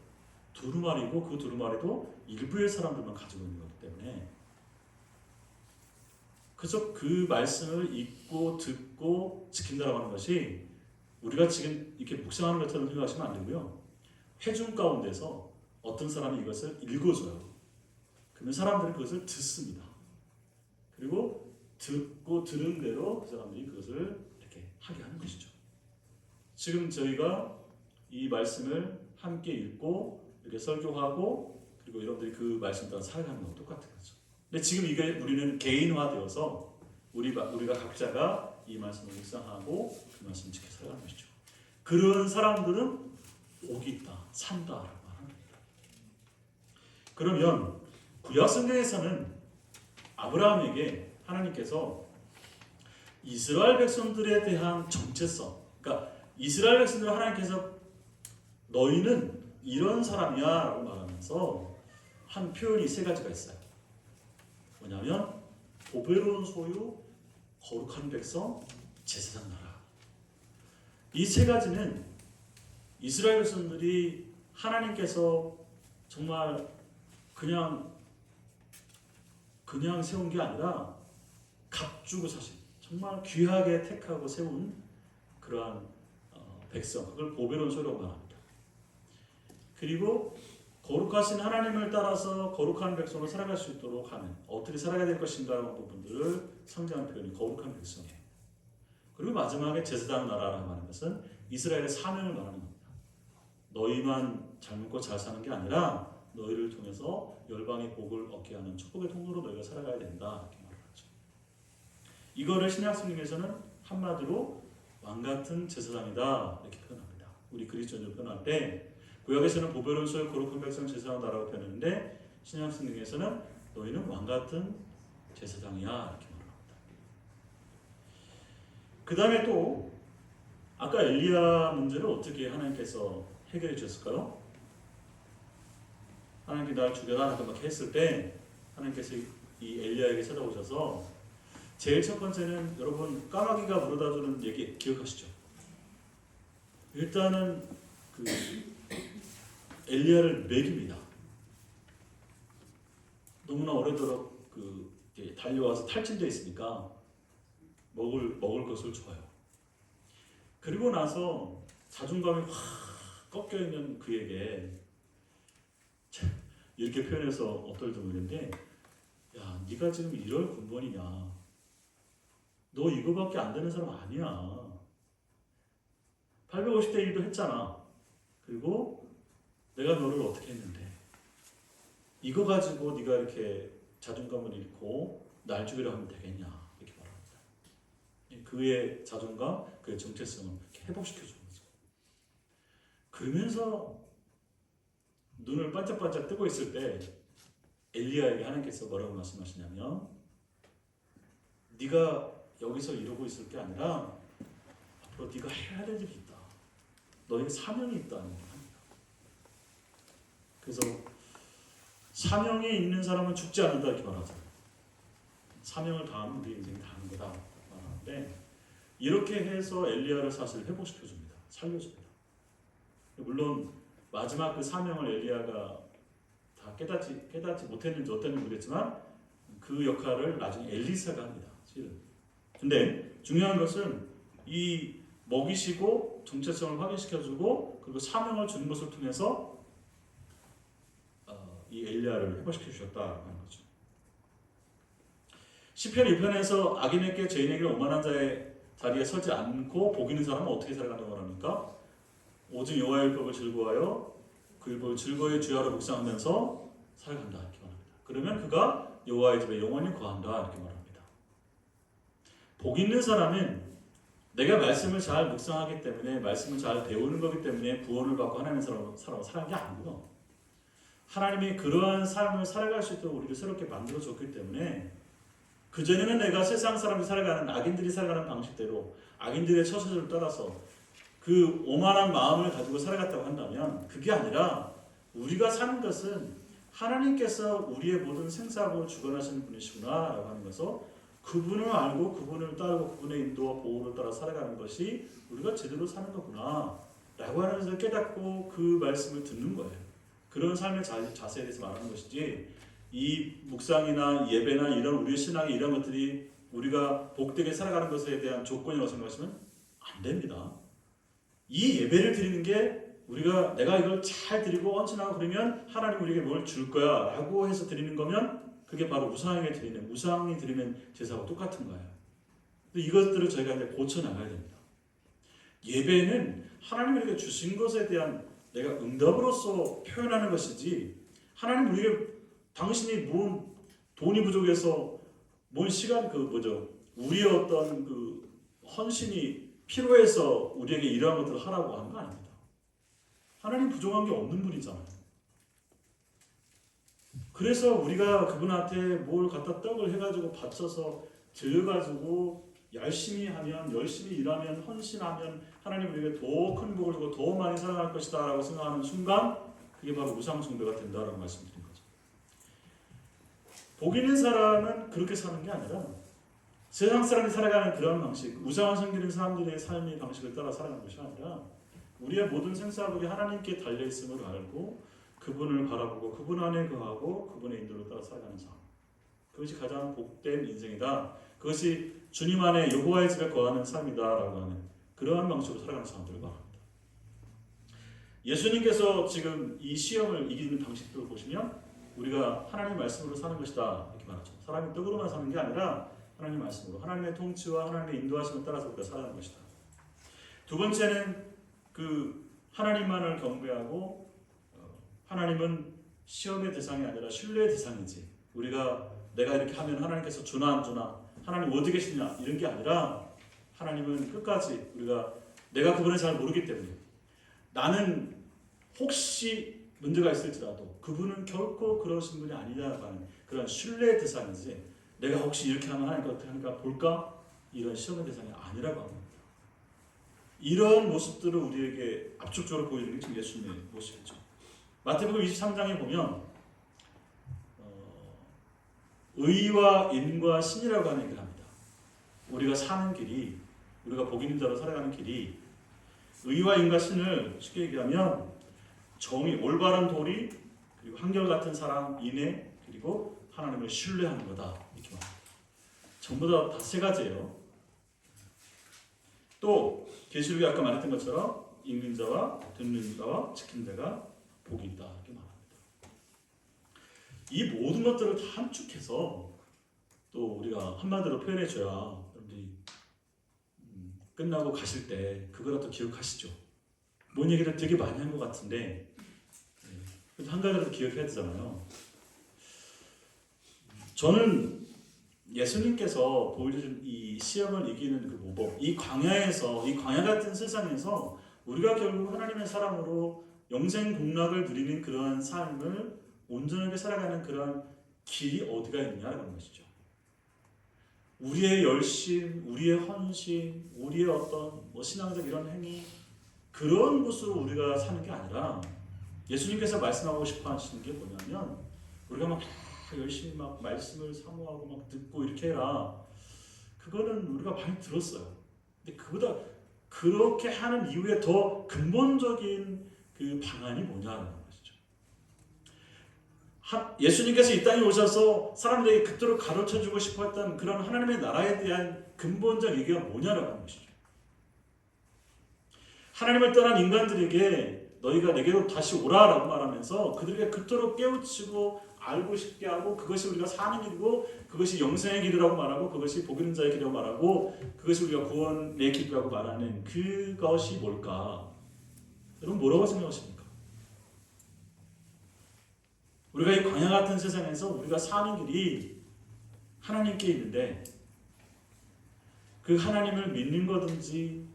두루마리고 그 두루마리도 일부의 사람들만 가지고 있는 거기 때문에 그래서 그 말씀을 읽고 듣고 지킨다라고 하는 것이 우리가 지금 이렇게 묵상하는 것처럼 생각하시면 안 되고요. 회중 가운데서 어떤 사람이 이것을 읽어줘요. 그러면 사람들이 그것을 듣습니다. 그리고 듣고 들은 대로 그 사람들이 그것을 이렇게 하게 하는 것이죠. 지금 저희가 이 말씀을 함께 읽고 이렇게 설교하고 그리고 여러분들이 그 말씀 따라 살아가는 건 똑같은 거죠. 근데 지금 이게 우리는 개인화되어서 우리가 각자가 이 말씀을 묵상하고 그 말씀을 지켜 살아가는 것이죠. 그런 사람들은 복이 있다, 산다라고 하는 겁니다. 그러면 구약 성경에서는 아브라함에게 하나님께서 이스라엘 백성들에 대한 정체성, 그러니까 이스라엘 백성들을 하나님께서 너희는 이런 사람이야라고 말하면서 한 표현이 세 가지가 있어요. 뭐냐면 보배로운 소유, 거룩한 백성, 제사장 나라. 이 세 가지는 이스라엘 백성들이 하나님께서 정말 그냥 세운 게 아니라 값주고 사신 정말 귀하게 택하고 세운 그러한 백성, 그걸 보배로운 소유라고 말합니다. 그리고 거룩하신 하나님을 따라서 거룩한 백성으로 살아갈 수 있도록 하는 어떻게 살아가야 될 것인가라는 부분들을 상징하는 표현이 거룩한 백성이에요. 그리고 마지막에 제사장 나라라고 하는 것은 이스라엘의 사명을 말하는 겁니다. 너희만 잘 먹고 잘 사는 게 아니라 너희를 통해서 열방의 복을 얻게 하는 축복의 통로로 너희가 살아가야 된다 이렇게 말하죠. 이거를 신약 성경에서는 한마디로 왕 같은 제사장이다 이렇게 표현합니다. 우리 그리스도인을 표현할 때 구약에서는 보배로운 소유 거룩한 백성 제사장 나라고 표현했는데 신약 성경에서는 너희는 왕 같은 제사장이야 이렇게 말합니다. 그 다음에 또 아까 엘리야 문제를 어떻게 하나님께서 해결해 주셨을까요? 하나님께 날 죽여라 이렇게 막 했을 때 하나님께서 이 엘리야에게 찾아오셔서 제일 첫 번째는 여러분 까마귀가 물어다주는 얘기 기억하시죠? 일단은 그 엘리야를 먹입니다. 너무나 오래도록 달려와서 탈진되어 있으니까 먹을 것을 줘요. 그리고 나서 자존감이 확 꺾여 있는 그에게 이렇게 표현해서 어떨지 모르겠는데, 야, 네가 지금 이럴 근본이냐? 너 이거밖에 안 되는 사람 아니야. 850대 1도 했잖아. 그리고 내가 너를 어떻게 했는데 이거 가지고 네가 이렇게 자존감을 잃고 날 죽이려 하면 되겠냐 이렇게 말합니다. 그의 자존감, 그의 정체성을 회복시켜 주는 거죠. 그러면서 눈을 반짝반짝 뜨고 있을 때 엘리야에게 하나님께서 뭐라고 말씀하시냐면 네가 여기서 이러고 있을 게 아니라 앞으로 네가 해야 될 일이 있다. 너에게 사명이 있다는 얘기를 합니다. 그래서 사명에 있는 사람은 죽지 않는다 이렇게 말하잖아요. 사명을 다하면 우리 인생이 다하는 거다 말하는데 이렇게 해서 엘리야를 사실 회복시켜줍니다. 살려줍니다. 물론 마지막 그 사명을 엘리야가 다 깨닫지 못했는지 어땠는지 모르겠지만 그 역할을 나중에 엘리사가 합니다. 실은. 근데 중요한 것은 이 먹이시고 정체성을 확인시켜주고 그리고 사명을 주는 것을 통해서 이 엘리야를 회복시켜 주셨다는 거죠. 시편 1편에서 악인에게 죄인에게 오만한 자의 자리에 서지 않고 복 있는 사람은 어떻게 살아간다고 합니까? 오직 여호와의 율법을 즐거워하여 그 율법을 즐거이 주야로 묵상하면서 살아간다 이렇게 말합니다. 그러면 그가 여호와의 집에 영원히 거한다 이렇게 말합니다. 복 있는 사람은 내가 말씀을 잘 묵상하기 때문에 말씀을 잘 배우는 거기 때문에 구원을 받고 하나님의 사람으로 살아간 게 아니고요. 하나님이 그러한 삶을 살아갈 수 있도록 우리를 새롭게 만들어줬기 때문에 그전에는 내가 세상 사람들이 살아가는 악인들이 살아가는 방식대로 악인들의 처세를 따라서 그 오만한 마음을 가지고 살아갔다고 한다면 그게 아니라 우리가 사는 것은 하나님께서 우리의 모든 생사하고 주관하시는 분이시구나 라고 하는 것을 그분을 알고 그분을 따르고 그분의 인도와 보호를 따라 살아가는 것이 우리가 제대로 사는 거구나 라고 하는 것을 깨닫고 그 말씀을 듣는 거예요. 그런 삶의 자세에 대해서 말하는 것이지 이 묵상이나 예배나 이런 우리의 신앙의 이런 것들이 우리가 복되게 살아가는 것에 대한 조건이라고 생각하시면 안 됩니다. 이 예배를 드리는 게 우리가 내가 이걸 잘 드리고 헌신하고 그러면 하나님 우리에게 뭘 줄 거야 라고 해서 드리는 거면 그게 바로 우상이 드리는 제사와 똑같은 거예요. 이것들을 저희가 이제 고쳐나가야 됩니다. 예배는 하나님이 우리에게 주신 것에 대한 내가 응답으로서 표현하는 것이지 하나님 우리에게 당신이 뭔 돈이 부족해서 뭔 시간 우리의 어떤 그 헌신이 필요해서 우리에게 이러한 것들을 하라고 하는 거 아닙니다. 하나님 부족한 게 없는 분이잖아요. 그래서 우리가 그분한테 뭘 갖다 떡을 해가지고 바쳐서 드려가지고 열심히 일하면 헌신하면 하나님 우리에게 더 큰 복을 주고 더 많이 사랑할 것이다 라고 생각하는 순간 그게 바로 우상 숭배가 된다라고 말씀드린 거죠. 복 있는 사람은 그렇게 사는 게 아니라 세상 사람이 살아가는 그런 방식, 우상을 섬기는 사람들의 삶의 방식을 따라 살아가는 것이 아니라 우리의 모든 생사복이 하나님께 달려있음을 알고 그분을 바라보고 그분 안에 거하고 그분의 인도를 따라 살아가는 삶, 그것이 가장 복된 인생이다. 그것이 주님 안에 여호와의 집에 거하는 삶이다라고 하는 그러한 방식으로 살아가는 사람들을 말합니다. 예수님께서 지금 이 시험을 이기는 방식들을 보시면 우리가 하나님 말씀으로 사는 것이다 이렇게 말하죠. 사람이 떡으로만 사는 게 아니라 하나님 말씀으로 하나님의 통치와 하나님의 인도하심을 따라서 우리가 살아가는 것이다. 두 번째는 그 하나님만을 경배하고 하나님은 시험의 대상이 아니라 신뢰의 대상이지 우리가 내가 이렇게 하면 하나님께서 주나 안 주나 하나님 어디 계시냐 이런 게 아니라 하나님은 끝까지 우리가 내가 그분을 잘 모르기 때문에 나는 혹시 문제가 있을지라도 그분은 결코 그러신 분이 아니라고 하는 그런 신뢰의 대상이지 내가 혹시 이렇게 하면 하나님께 어떻게 하니까 볼까? 이런 시험의 대상이 아니라고 합니다. 이런 모습들을 우리에게 압축적으로 보여주는 게 지금 예수님의 모습이죠. 마태복음 23장에 보면 의와 인과 신이라고 하는 얘기를 합니다. 우리가 사는 길이 우리가 복 있는 자로 살아가는 길이 의와 인과 신을 쉽게 얘기하면 정의, 올바른 도리, 그리고 한결같은 사랑, 인애, 그리고 하나님을 신뢰하는 거다 이렇게 말합니다. 전부 다 세 가지예요. 또 계시록에 아까 말했던 것처럼 읽는 자와 듣는 자와 지키는 자가 복이 있다 이렇게 말합니다. 이 모든 것들을 다 함축해서 또 우리가 한마디로 표현해줘야 여러분들이 끝나고 가실 때 그거라도 기억하시죠. 뭔 얘기를 되게 많이 한 것 같은데 한 가지라도 기억해야 되잖아요. 저는 예수님께서 보여주신 이 시험을 이기는 그 모범, 이 광야에서, 이 광야 같은 세상에서 우리가 결국 하나님의 사랑으로 영생 공락을 누리는 그러한 삶을 온전하게 살아가는 그러한 길이 어디가 있느냐라는 것이죠. 우리의 열심, 우리의 헌신, 우리의 어떤 신앙적 이런 행위 그런 것으로 우리가 사는 게 아니라 예수님께서 말씀하고 싶어 하시는 게 뭐냐면 우리가 막 열심히 막 말씀을 사모하고 막 듣고 이렇게 해라. 그거는 우리가 많이 들었어요. 근데 그보다 그렇게 하는 이유에 더 근본적인 그 방안이 뭐냐는 것이죠. 예수님께서 이 땅에 오셔서 사람들에게 그토록 가르쳐주고 싶었던 그런 하나님의 나라에 대한 근본적 얘기가 뭐냐라는 것이죠. 하나님을 떠난 인간들에게 너희가 내게로 다시 오라라고 말하면서 그들에게 그토록 깨우치고 알고 싶게 하고 그것이 우리가 사는 길이고 그것이 영생의 길이라고 말하고 그것이 복 있는 자의 길이라고 말하고 그것이 우리가 구원의 길이라고 말하는 그것이 뭘까? 여러분 뭐라고 생각하십니까? 우리가 이 광야 같은 세상에서 우리가 사는 길이 하나님께 있는데 그 하나님을 믿는 거든지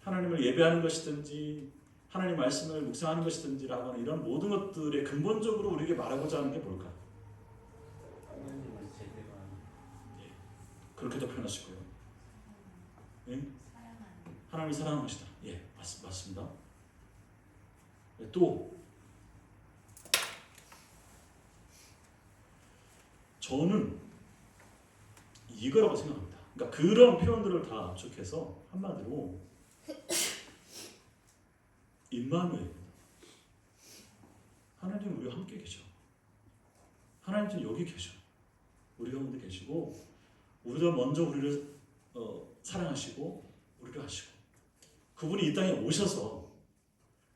하나님을 예배하는 것이든지 하나님 말씀을 묵상하는 것이든지라고 하는 이런 모든 것들의 근본적으로 우리에게 말하고자 하는 게 뭘까? 하나님을 제대로 하는. 그렇게도 표현하시고요. 예? 사랑하는. 하나님을 사랑하는 것이다. 예, 맞습니다. 예, 또 저는 이거라고 생각합니다. 그러니까 그런 표현들을 다 압축해서 한마디로 임마누엘입니다. 하나님 우리와 함께 계셔. 하나님 지금 여기 계셔. 우리 가운데 계시고 우리가 먼저 우리를 사랑하시고 우리를 하시고 그분이 이 땅에 오셔서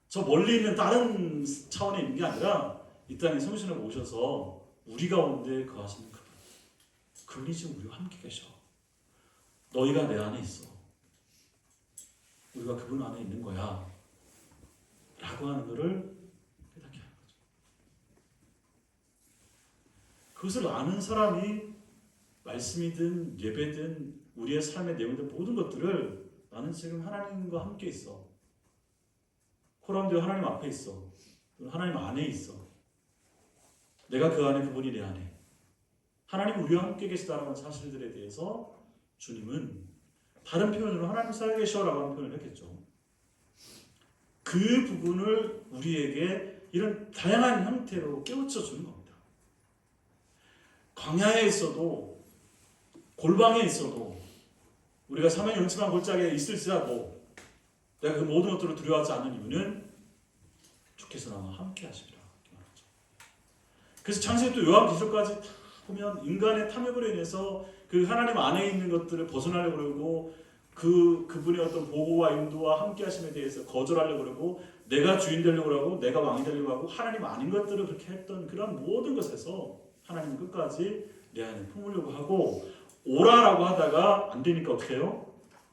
저 멀리 있는 다른 차원에 있는 게 아니라 이 땅에 성신을 오셔서 우리 가운데 거하시는 그분. 그분이 지금 우리와 함께 계셔. 너희가 내 안에 있어. 우리가 그분 안에 있는 거야. 라고 하는 것을 깨닫게 하는 거죠. 그것을 아는 사람이 말씀이든 예배든 우리의 삶의 내용이든 모든 것들을 나는 지금 하나님과 함께 있어. 코람도 하나님 앞에 있어. 하나님 안에 있어. 내가 그 안에 그분이 내 안에. 하나님 우리와 함께 계시다라는 사실들에 대해서 주님은 다른 표현으로 하나님 살아계셔라고 하는 표현을 했겠죠. 그 부분을 우리에게 이런 다양한 형태로 깨우쳐 주는 겁니다. 광야에 있어도 골방에 있어도 우리가 사망의 영침한 골짜기에 있을지라도 내가 그 모든 것들을 두려워하지 않는 이유는 주께서 나와 함께 하시리라 말하죠. 그래서 창세기부터 요한계시록까지 다 보면 인간의 탐욕으로 인해서 그 하나님 안에 있는 것들을 벗어나려고 그러고 그분의 어떤 보호와 인도와 함께 하심에 대해서 거절하려고 그러고 내가 주인 되려고 하고 내가 왕이 되려고 하고 하나님 아닌 것들을 그렇게 했던 그런 모든 것에서 하나님은 끝까지 내 안에 품으려고 하고 오라라고 하다가 안 되니까 어떻게 해요?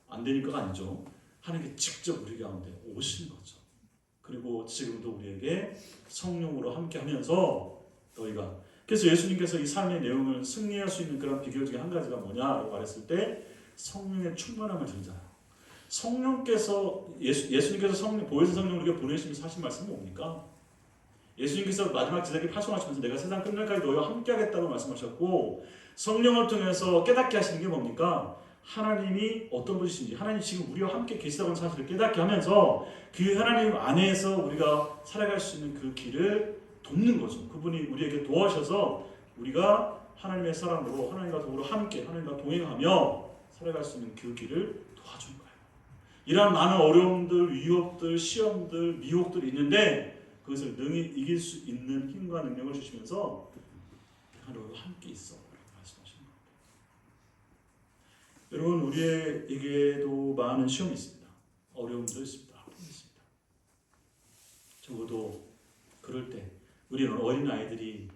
안 되니까가 아니죠. 하나님께 직접 우리 가운데 오시는 거죠. 그리고 지금도 우리에게 성령으로 함께 하면서 너희가 그래서 예수님께서 이 삶의 내용을 승리할 수 있는 그런 비결 중에 한 가지가 뭐냐라고 말했을 때 성령의 충만함을 들잖아요. 성령께서 예수님께서 보혜사 성령을 우리가 보내시면서 하신 말씀은 뭡니까? 예수님께서 마지막 지자기 파송하시면서 내가 세상 끝날까지 너희와 함께 하겠다고 말씀하셨고 성령을 통해서 깨닫게 하시는 게 뭡니까? 하나님이 어떤 분이신지 하나님 지금 우리와 함께 계시다는 사실을 깨닫게 하면서 그 하나님 안에서 우리가 살아갈 수 있는 그 길을 돕는 거죠. 그분이 우리에게 도와셔서 우리가 하나님의 사람으로 하나님과 더불어 함께 하나님과 동행하며 살아갈 수 있는 그 길을 도와준 거예요. 이러한 많은 어려움들, 위협들, 시험들, 미혹들이 있는데 그것을 능히 이길 수 있는 힘과 능력을 주시면서 내가 너희와 함께 있어 라고 말씀하시는 겁니다. 여러분 우리에게도 많은 시험이 있습니다. 어려움도 있습니다. 아픔이 있습니다. 적어도 그럴 때 우리는 어린아이들이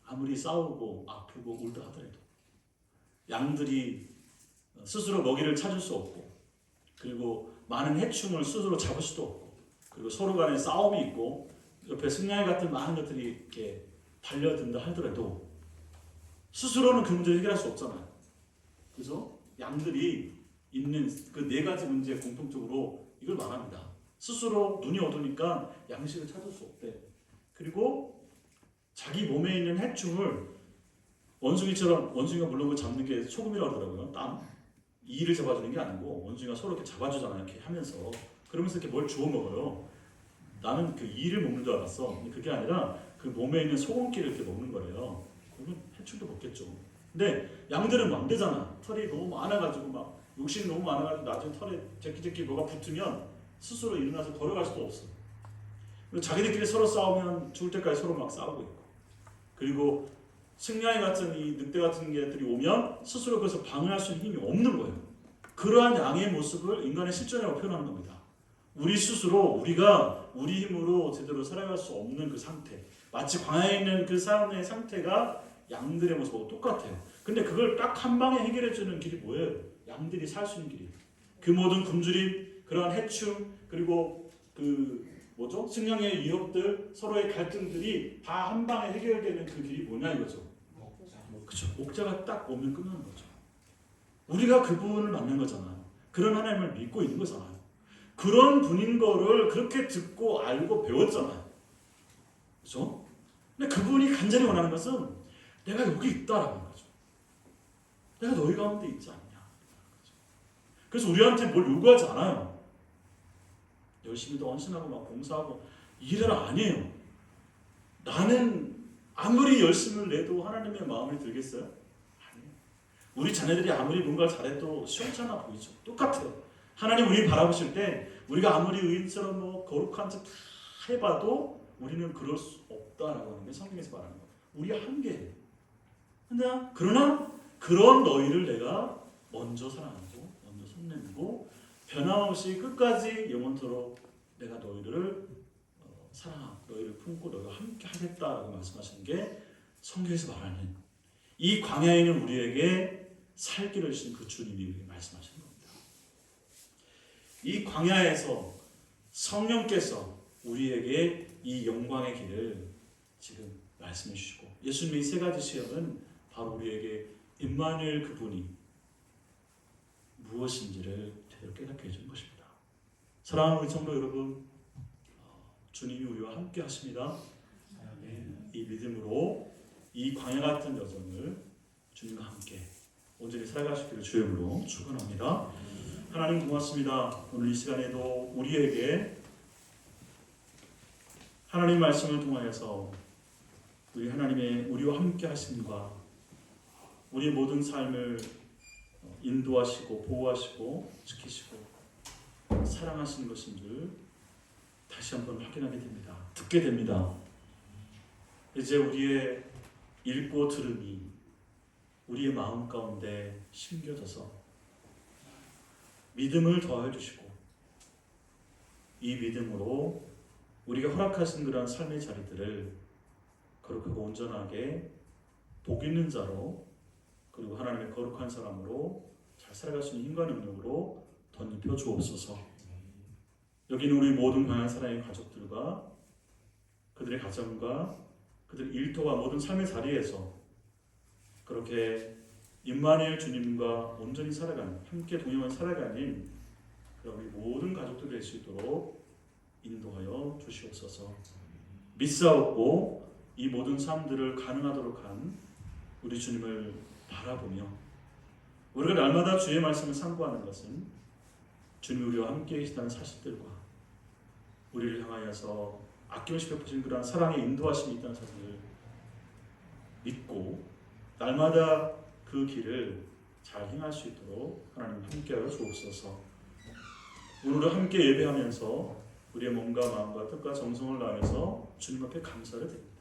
아무리 싸우고 아프고 울다 하더라도 양들이 스스로 먹이를 찾을 수 없고 그리고 많은 해충을 스스로 잡을 수도 없고 그리고 서로 간에 싸움이 있고 옆에 승냥이 같은 많은 것들이 이렇게 달려든다 하더라도 스스로는 그 문제를 해결할 수 없잖아요. 그래서 양들이 있는 그 네 가지 문제에 공통적으로 이걸 말합니다. 스스로 눈이 어두우니까 양식을 찾을 수 없대. 그리고 자기 몸에 있는 해충을 원숭이처럼 원숭이가 물론 그 잡는 게 소금이라고 하더라고요. 땀. 이를 잡아주는 게 아니고 원숭이가 서로 이렇게 잡아주잖아요. 이렇게 하면서 그러면서 이렇게 뭘 주워 먹어요. 나는 그 이를 먹는 줄 알았어. 근데 그게 아니라 그 몸에 있는 소금기를 이렇게 먹는 거래요. 그러면 해충도 먹겠죠. 근데 양들은 안 되잖아. 털이 너무 많아가지고 막 욕심이 너무 많아가지고 나중에 털에 제끼제끼 뭐가 붙으면 스스로 일어나서 걸어갈 수도 없어. 그리고 자기들끼리 서로 싸우면 죽을 때까지 서로 막 싸우고 있고. 그리고 승냥이 같은 이 늑대 같은 개들이 오면 스스로 그것을 방어할 수 있는 힘이 없는 거예요. 그러한 양의 모습을 인간의 실존이라고 표현하는 겁니다. 우리 스스로 우리가 우리 힘으로 제대로 살아갈 수 없는 그 상태, 마치 광야에 있는 그 사람의 상태가 양들의 모습하고 똑같아요. 근데 그걸 딱 한 방에 해결해 주는 길이 뭐예요? 양들이 살 수 있는 길이에요. 그 모든 굶주림, 그러한 해충, 그리고 그 뭐죠? 식량의 위협들, 서로의 갈등들이 다 한 방에 해결되는 그 길이 뭐냐 이거죠. 그렇죠. 목자가 딱 오면 끝나는 거죠. 우리가 그분을 만난 거잖아요. 그런 하나님을 믿고 있는 거잖아요. 그런 분인 거를 그렇게 듣고 알고 배웠잖아요. 그렇죠? 근데 그분이 간절히 원하는 것은 내가 여기 있다라는 거죠. 내가 너희 가운데 있지 않냐. 그래서 우리한테 뭘 요구하지 않아요. 열심히 더 헌신하고 막 봉사하고 일을 아니에요. 나는 아무리 열심을 내도 하나님의 마음이 들겠어요? 아니에요. 우리 자녀들이 아무리 뭔가 잘해도 시원찮아 보이죠. 똑같아요. 하나님 우리 바라보실 때 우리가 아무리 의인처럼 뭐 거룩한 척 다 해봐도 우리는 그럴 수 없다라고 하는 게 성경에서 말하는 거예요. 우리 한계예요. 그러나 그런 너희를 내가 먼저 사랑하고 먼저 손내밀고 변함없이 끝까지 영원토록 내가 너희를 사랑하고 너희를 품고 너희와 함께 하겠다라고 말씀하시는 게 성경에서 말하는 이 광야에 있는 우리에게 살 길을 주신 그 주님이 우리에게 말씀하시는 겁니다. 이 광야에서 성령께서 우리에게 이 영광의 길을 지금 말씀해 주시고 예수님의 세 가지 시험은 바로 우리에게 임마누엘 그분이 무엇인지를 제대로 깨닫게 해주는 것입니다. 사랑하는 우리 성도 여러분, 주님이 우리와 함께 하십니다. 이 믿음으로 이 광야 같은 여정을 주님과 함께 온전히 살아가시기를 주의 이름으로 축원합니다. 하나님 고맙습니다. 오늘 이 시간에도 우리에게 하나님 말씀을 통하여서 우리 하나님의 우리와 함께 하심과 우리의 모든 삶을 인도하시고 보호하시고 지키시고 사랑하시는 것인 줄 다시 한번 확인하게 됩니다. 듣게 됩니다. 이제 우리의 읽고 들음이 우리의 마음 가운데 심겨져서 믿음을 더해 주시고 이 믿음으로 우리가 허락하신 그러한 삶의 자리들을 거룩하고 온전하게 복 있는 자로 그리고 하나님의 거룩한 사람으로 잘 살아갈 수 있는 힘과 능력으로 덧입혀 주옵소서. 여기는 우리 모든 광야 사랑의 가족들과 그들의 가정과 그들의 일터와 모든 삶의 자리에서 그렇게 임마누엘 주님과 온전히 살아가는 함께 동행을 살아가는 그런 우리 모든 가족들이 될 수 있도록 인도하여 주시옵소서. 믿사옵고 이 모든 삶들을 가능하도록 한 우리 주님을 바라보며 우리가 날마다 주의 말씀을 상고하는 것은 주님이 우리와 함께 계시다는 사실들과 우리를 향하여서 아낌없이 베푸신 그러한 사랑의 인도하심이 있다는 사실을 믿고 날마다 그 길을 잘 행할 수 있도록 하나님 함께하여 주옵소서. 오늘도 함께 예배하면서 우리의 몸과 마음과 뜻과 정성을 다해서 주님 앞에 감사를 드립니다.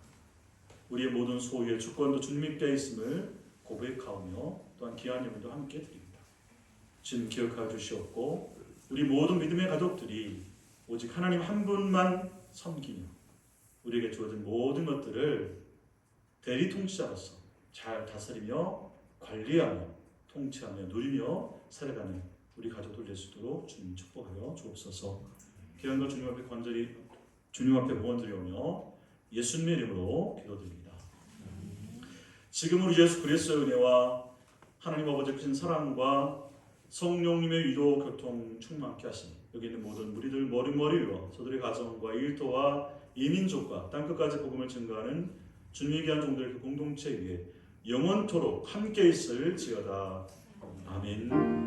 우리의 모든 소유의 주권도 주님께 있음을 고백하오며 또한 귀한 예물도 함께 드립니다. 주님 기억하여 주시옵고 우리 모든 믿음의 가족들이 오직 하나님 한 분만 섬기며 우리에게 주어진 모든 것들을 대리 통치자로서 잘 다스리며 관리하며 통치하며 누리며 살아가는 우리 가족들 될 수 있도록 주님 축복하여 주옵소서. 귀한 주님 앞에 간절히 주님 앞에 구원드리오며 예수님의 이름으로 기도드립니다. 지금 우리 예수 그리스도의 은혜와 하나님 아버지 크신 사랑과 성령님의 위로 교통 충만케 하시니 여기 있는 모든 무리들 머리머리 위와 저들의 가정과 일터와 이민족과 땅끝까지 복음을 증거하는 주님의 귀한 종들의 그 공동체 위에 영원토록 함께 있을지어다. 아멘.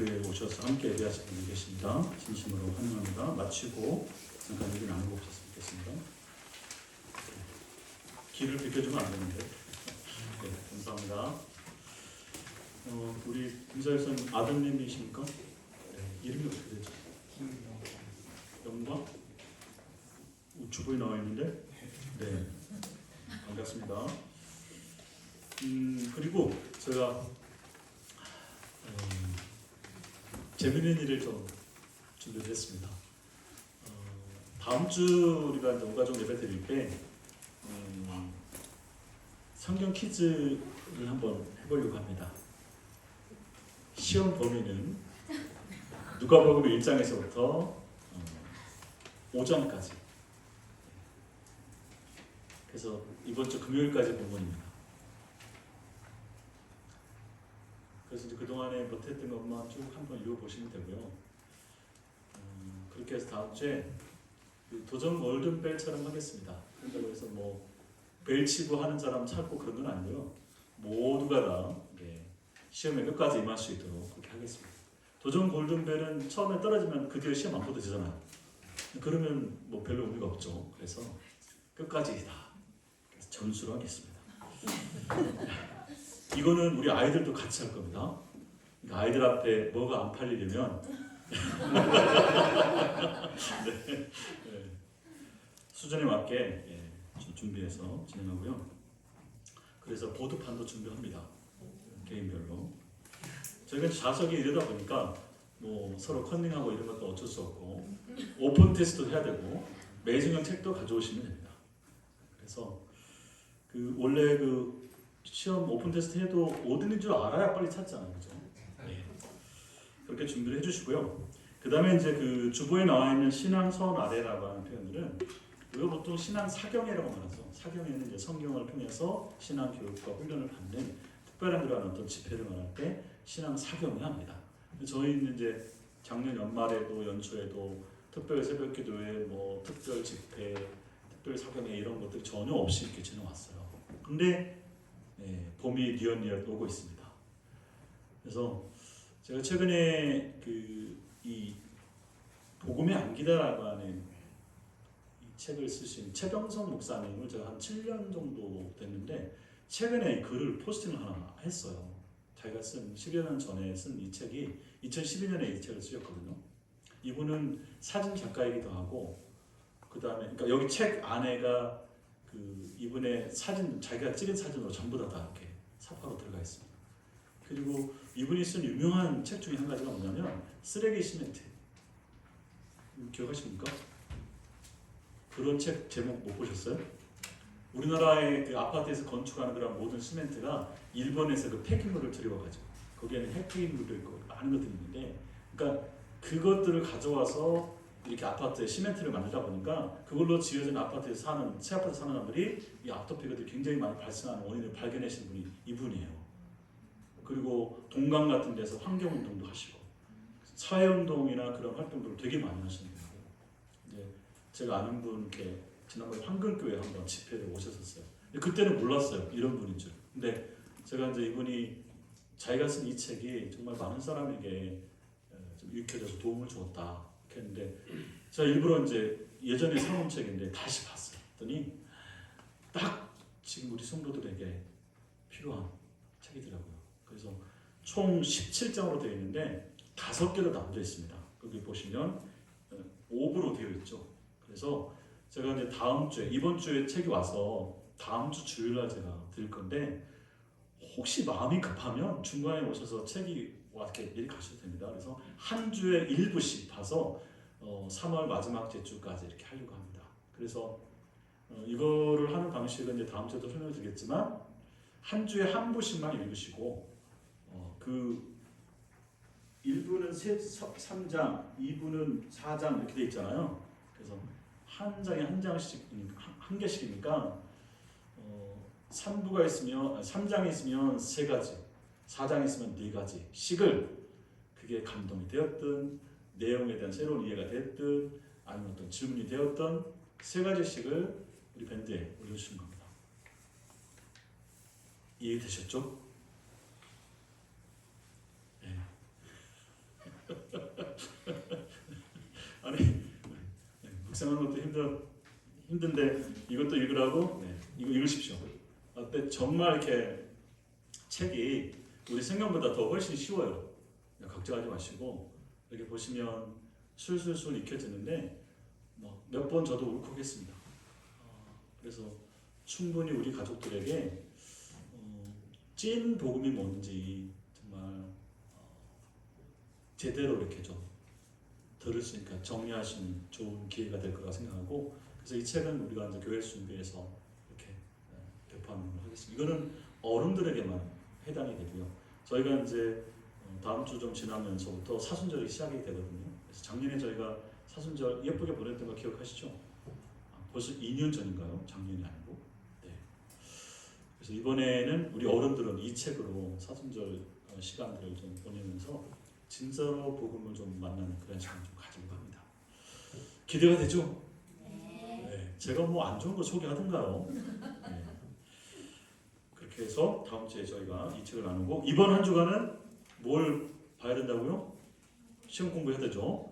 교회에 오셔서 함께 예배하시는 분이 계십니다. 진심으로 환영합니다. 마치고 잠깐 얘기 나누고 오셨으면 좋겠습니다. 길을 비켜주면 안 되는데. 네, 감사합니다. 우리 김사일선 아드님이십니까? 네, 이름이 어떻게 되죠? 영광? 주부에 나와 있는데? 네, 반갑습니다. 그리고 제가 재밌는 일을 좀 준비를 했습니다. 다음 주 우리가 이제 오가족 예배 드릴 때 성경 퀴즈를 한번 해보려고 합니다. 시험 범위는 누가복음 1장에서부터 5장까지. 그래서 이번 주 금요일까지 본문입니다. 그래서 이제 그동안에 못했던 것만 쭉 한번 읽어보시면 되고요. 그렇게 해서 다음 주에 도전 월든벨처럼 하겠습니다. 그런다고 해서 뭐 벨 치고 하는 사람 찾고 그런 건 아니고요. 모두가 다 시험에 끝까지 임할 수 있도록 그렇게 하겠습니다. 도전 골든벨은 처음에 떨어지면 그 뒤에 시험 안 보도 되잖아요. 그러면 뭐 별로 의미가 없죠. 그래서 끝까지 다 전수로 하겠습니다. 이거는 우리 아이들도 같이 할 겁니다. 그러니까 아이들 앞에 뭐가 안 팔리려면 네, 수준에 맞게 준비해서 진행하고요. 그래서 보드판도 준비합니다. 개인별로. 저희가 자석이 이러다 보니까 뭐 서로 컨닝하고 이런 것도 어쩔 수 없고 오픈 테스트도 해야 되고 매주형 책도 가져오시면 됩니다. 그래서 원래 시험 오픈 테스트 해도 어딘 줄 알아야 빨리 찾잖아요, 그죠? 네. 그렇게 준비를 해주시고요. 그 다음에 이제 주보에 나와 있는 신앙 선 아래라고 하는 표현들은 우리가 보통 신앙 사경회라고 말하죠. 사경회는 이제 성경을 통해서 신앙 교육과 훈련을 받는 특별한 그런 어떤 집회를 말할 때 신앙 사경회 합니다. 저희는 이제 작년 연말에도 연초에도 특별 새벽기도회, 뭐 특별 집회, 특별 사경회 이런 것들이 전혀 없이 이렇게 지내왔어요. 근데 봄이 뉘엿뉘엿 오고 있습니다. 그래서 제가 최근에 이 복음의 안기다라고 하는 이 책을 쓰신 최병성 목사님을 제가 한 7년 정도 됐는데 최근에 이 글을 포스팅을 하나 했어요. 자기가 쓴 10여 년 전에 쓴 이 책이 2012년에 이 책을 쓰셨거든요. 이분은 사진 작가이기도 하고 그 다음에 그러니까 여기 책 안에가 이분의 사진, 자기가 찍은 사진으로 전부 다 이렇게 삽화로 들어가 있습니다. 그리고 이분이 쓴 유명한 책 중에 한 가지가 뭐냐면 쓰레기 시멘트. 기억하십니까? 그런 책 제목 못 보셨어요? 우리나라의 아파트에서 건축하는 그런 모든 시멘트가 일본에서 폐기물을 들여와가지고 거기에는 핵폐기물도 있고 많은 것들이 있는데, 그러니까 그것들을 가져와서 이렇게 아파트에 시멘트를 만들다 보니까 그걸로 지어진 아파트에서 사는 새 아파트 사는 사람들이 이 아토피가 굉장히 많이 발생하는 원인을 발견하신 분이 이분이에요. 그리고 동강 같은 데서 환경운동도 하시고 사회운동이나 그런 활동들을 되게 많이 하시는 분이고, 이제 제가 아는 분께 지난번에 황금교회 한번 집회를 오셨었어요. 그때는 몰랐어요, 이런 분인 줄. 근데 제가 이제 이분이 자기가 쓴 이 책이 정말 많은 사람에게 좀 읽혀져서 도움을 주었다 했는데, 제가 일부러 이제 예전에 사놓은 책인데 다시 봤어요. 그랬더니 딱 지금 우리 성도들에게 필요한 책이더라고요. 그래서 총 17장으로 되어 있는데 5개로 나눠져 있습니다. 거기 보시면 5부로 되어 있죠. 그래서 제가 이제 다음 주에, 이번 주에 책이 와서 다음 주 주일날 제가 드릴 건데, 혹시 마음이 급하면 중간에 오셔서 책이 와 이렇게 미리 가셔도 됩니다. 그래서 한 주에 1부씩 봐서 3월 마지막 주까지 이렇게 하려고 합니다. 그래서 이거를 하는 방식은 이제 다음 주에도 설명을 드리겠지만 한 주에 한 부씩만 읽으시고 그 1부는 3장, 2부는 4장 이렇게 돼 있잖아요. 그래서 한 장에 한 장씩 한 개씩이니까 3부가 있으면 3장이 있으면 3가지, 4장이 있으면 4가지 씩을, 그게 감동이 되었든 내용에 대한 새로운 이해가 됐든 아니면 어떤 질문이 되었던 3가지씩을 우리 밴드에 올려주신 겁니다. 이해되셨죠? 네. 작성하는 것도 힘든데 이것도 읽으라고 네, 이거 읽으십시오. 근데 정말 이렇게 책이 우리 생각보다 더 훨씬 쉬워요. 걱정하지 마시고 이렇게 보시면 술술술 익혀지는데 몇 번 저도 울컥했습니다. 그래서 충분히 우리 가족들에게 찐 복음이 뭔지 정말 제대로 이렇게 좀 들을 수 있으니까 정리하시는 좋은 기회가 될 거라 생각하고 그래서 이 책은 우리가 이제 교회 준비해서 이렇게 배포하는 걸 하겠습니다. 이거는 어른들에게만 해당이 되고요. 저희가 이제 다음 주 좀 지나면서부터 사순절이 시작이 되거든요. 그래서 작년에 저희가 사순절 예쁘게 보냈던 거 기억하시죠? 벌써 2년 전인가요? 작년이 아니고. 네. 그래서 이번에는 우리 어른들은 이 책으로 사순절 시간들을 좀 보내면서 진짜로 복음을 좀 만나는 그런 시간 좀 가지려고 합니다. 기대가 되죠? 네. 제가 뭐 안 좋은 거 소개하던가요? 네. 그렇게 해서 다음 주에 저희가 이 책을 나누고 이번 한 주간은 뭘 봐야 된다고요? 시험 공부해야 되죠?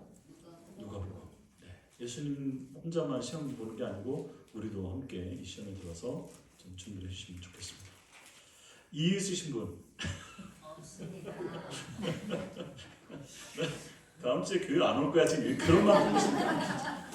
누가복음. 네. 예수님 혼자만 시험 보는 게 아니고 우리도 함께 이 시험에 들어서 좀 준비해 주시면 좋겠습니다. 이의 있으신 분? 없습니다. 다음 주에 교회 안 올 거야 지금 그런 말 하고 있습니다.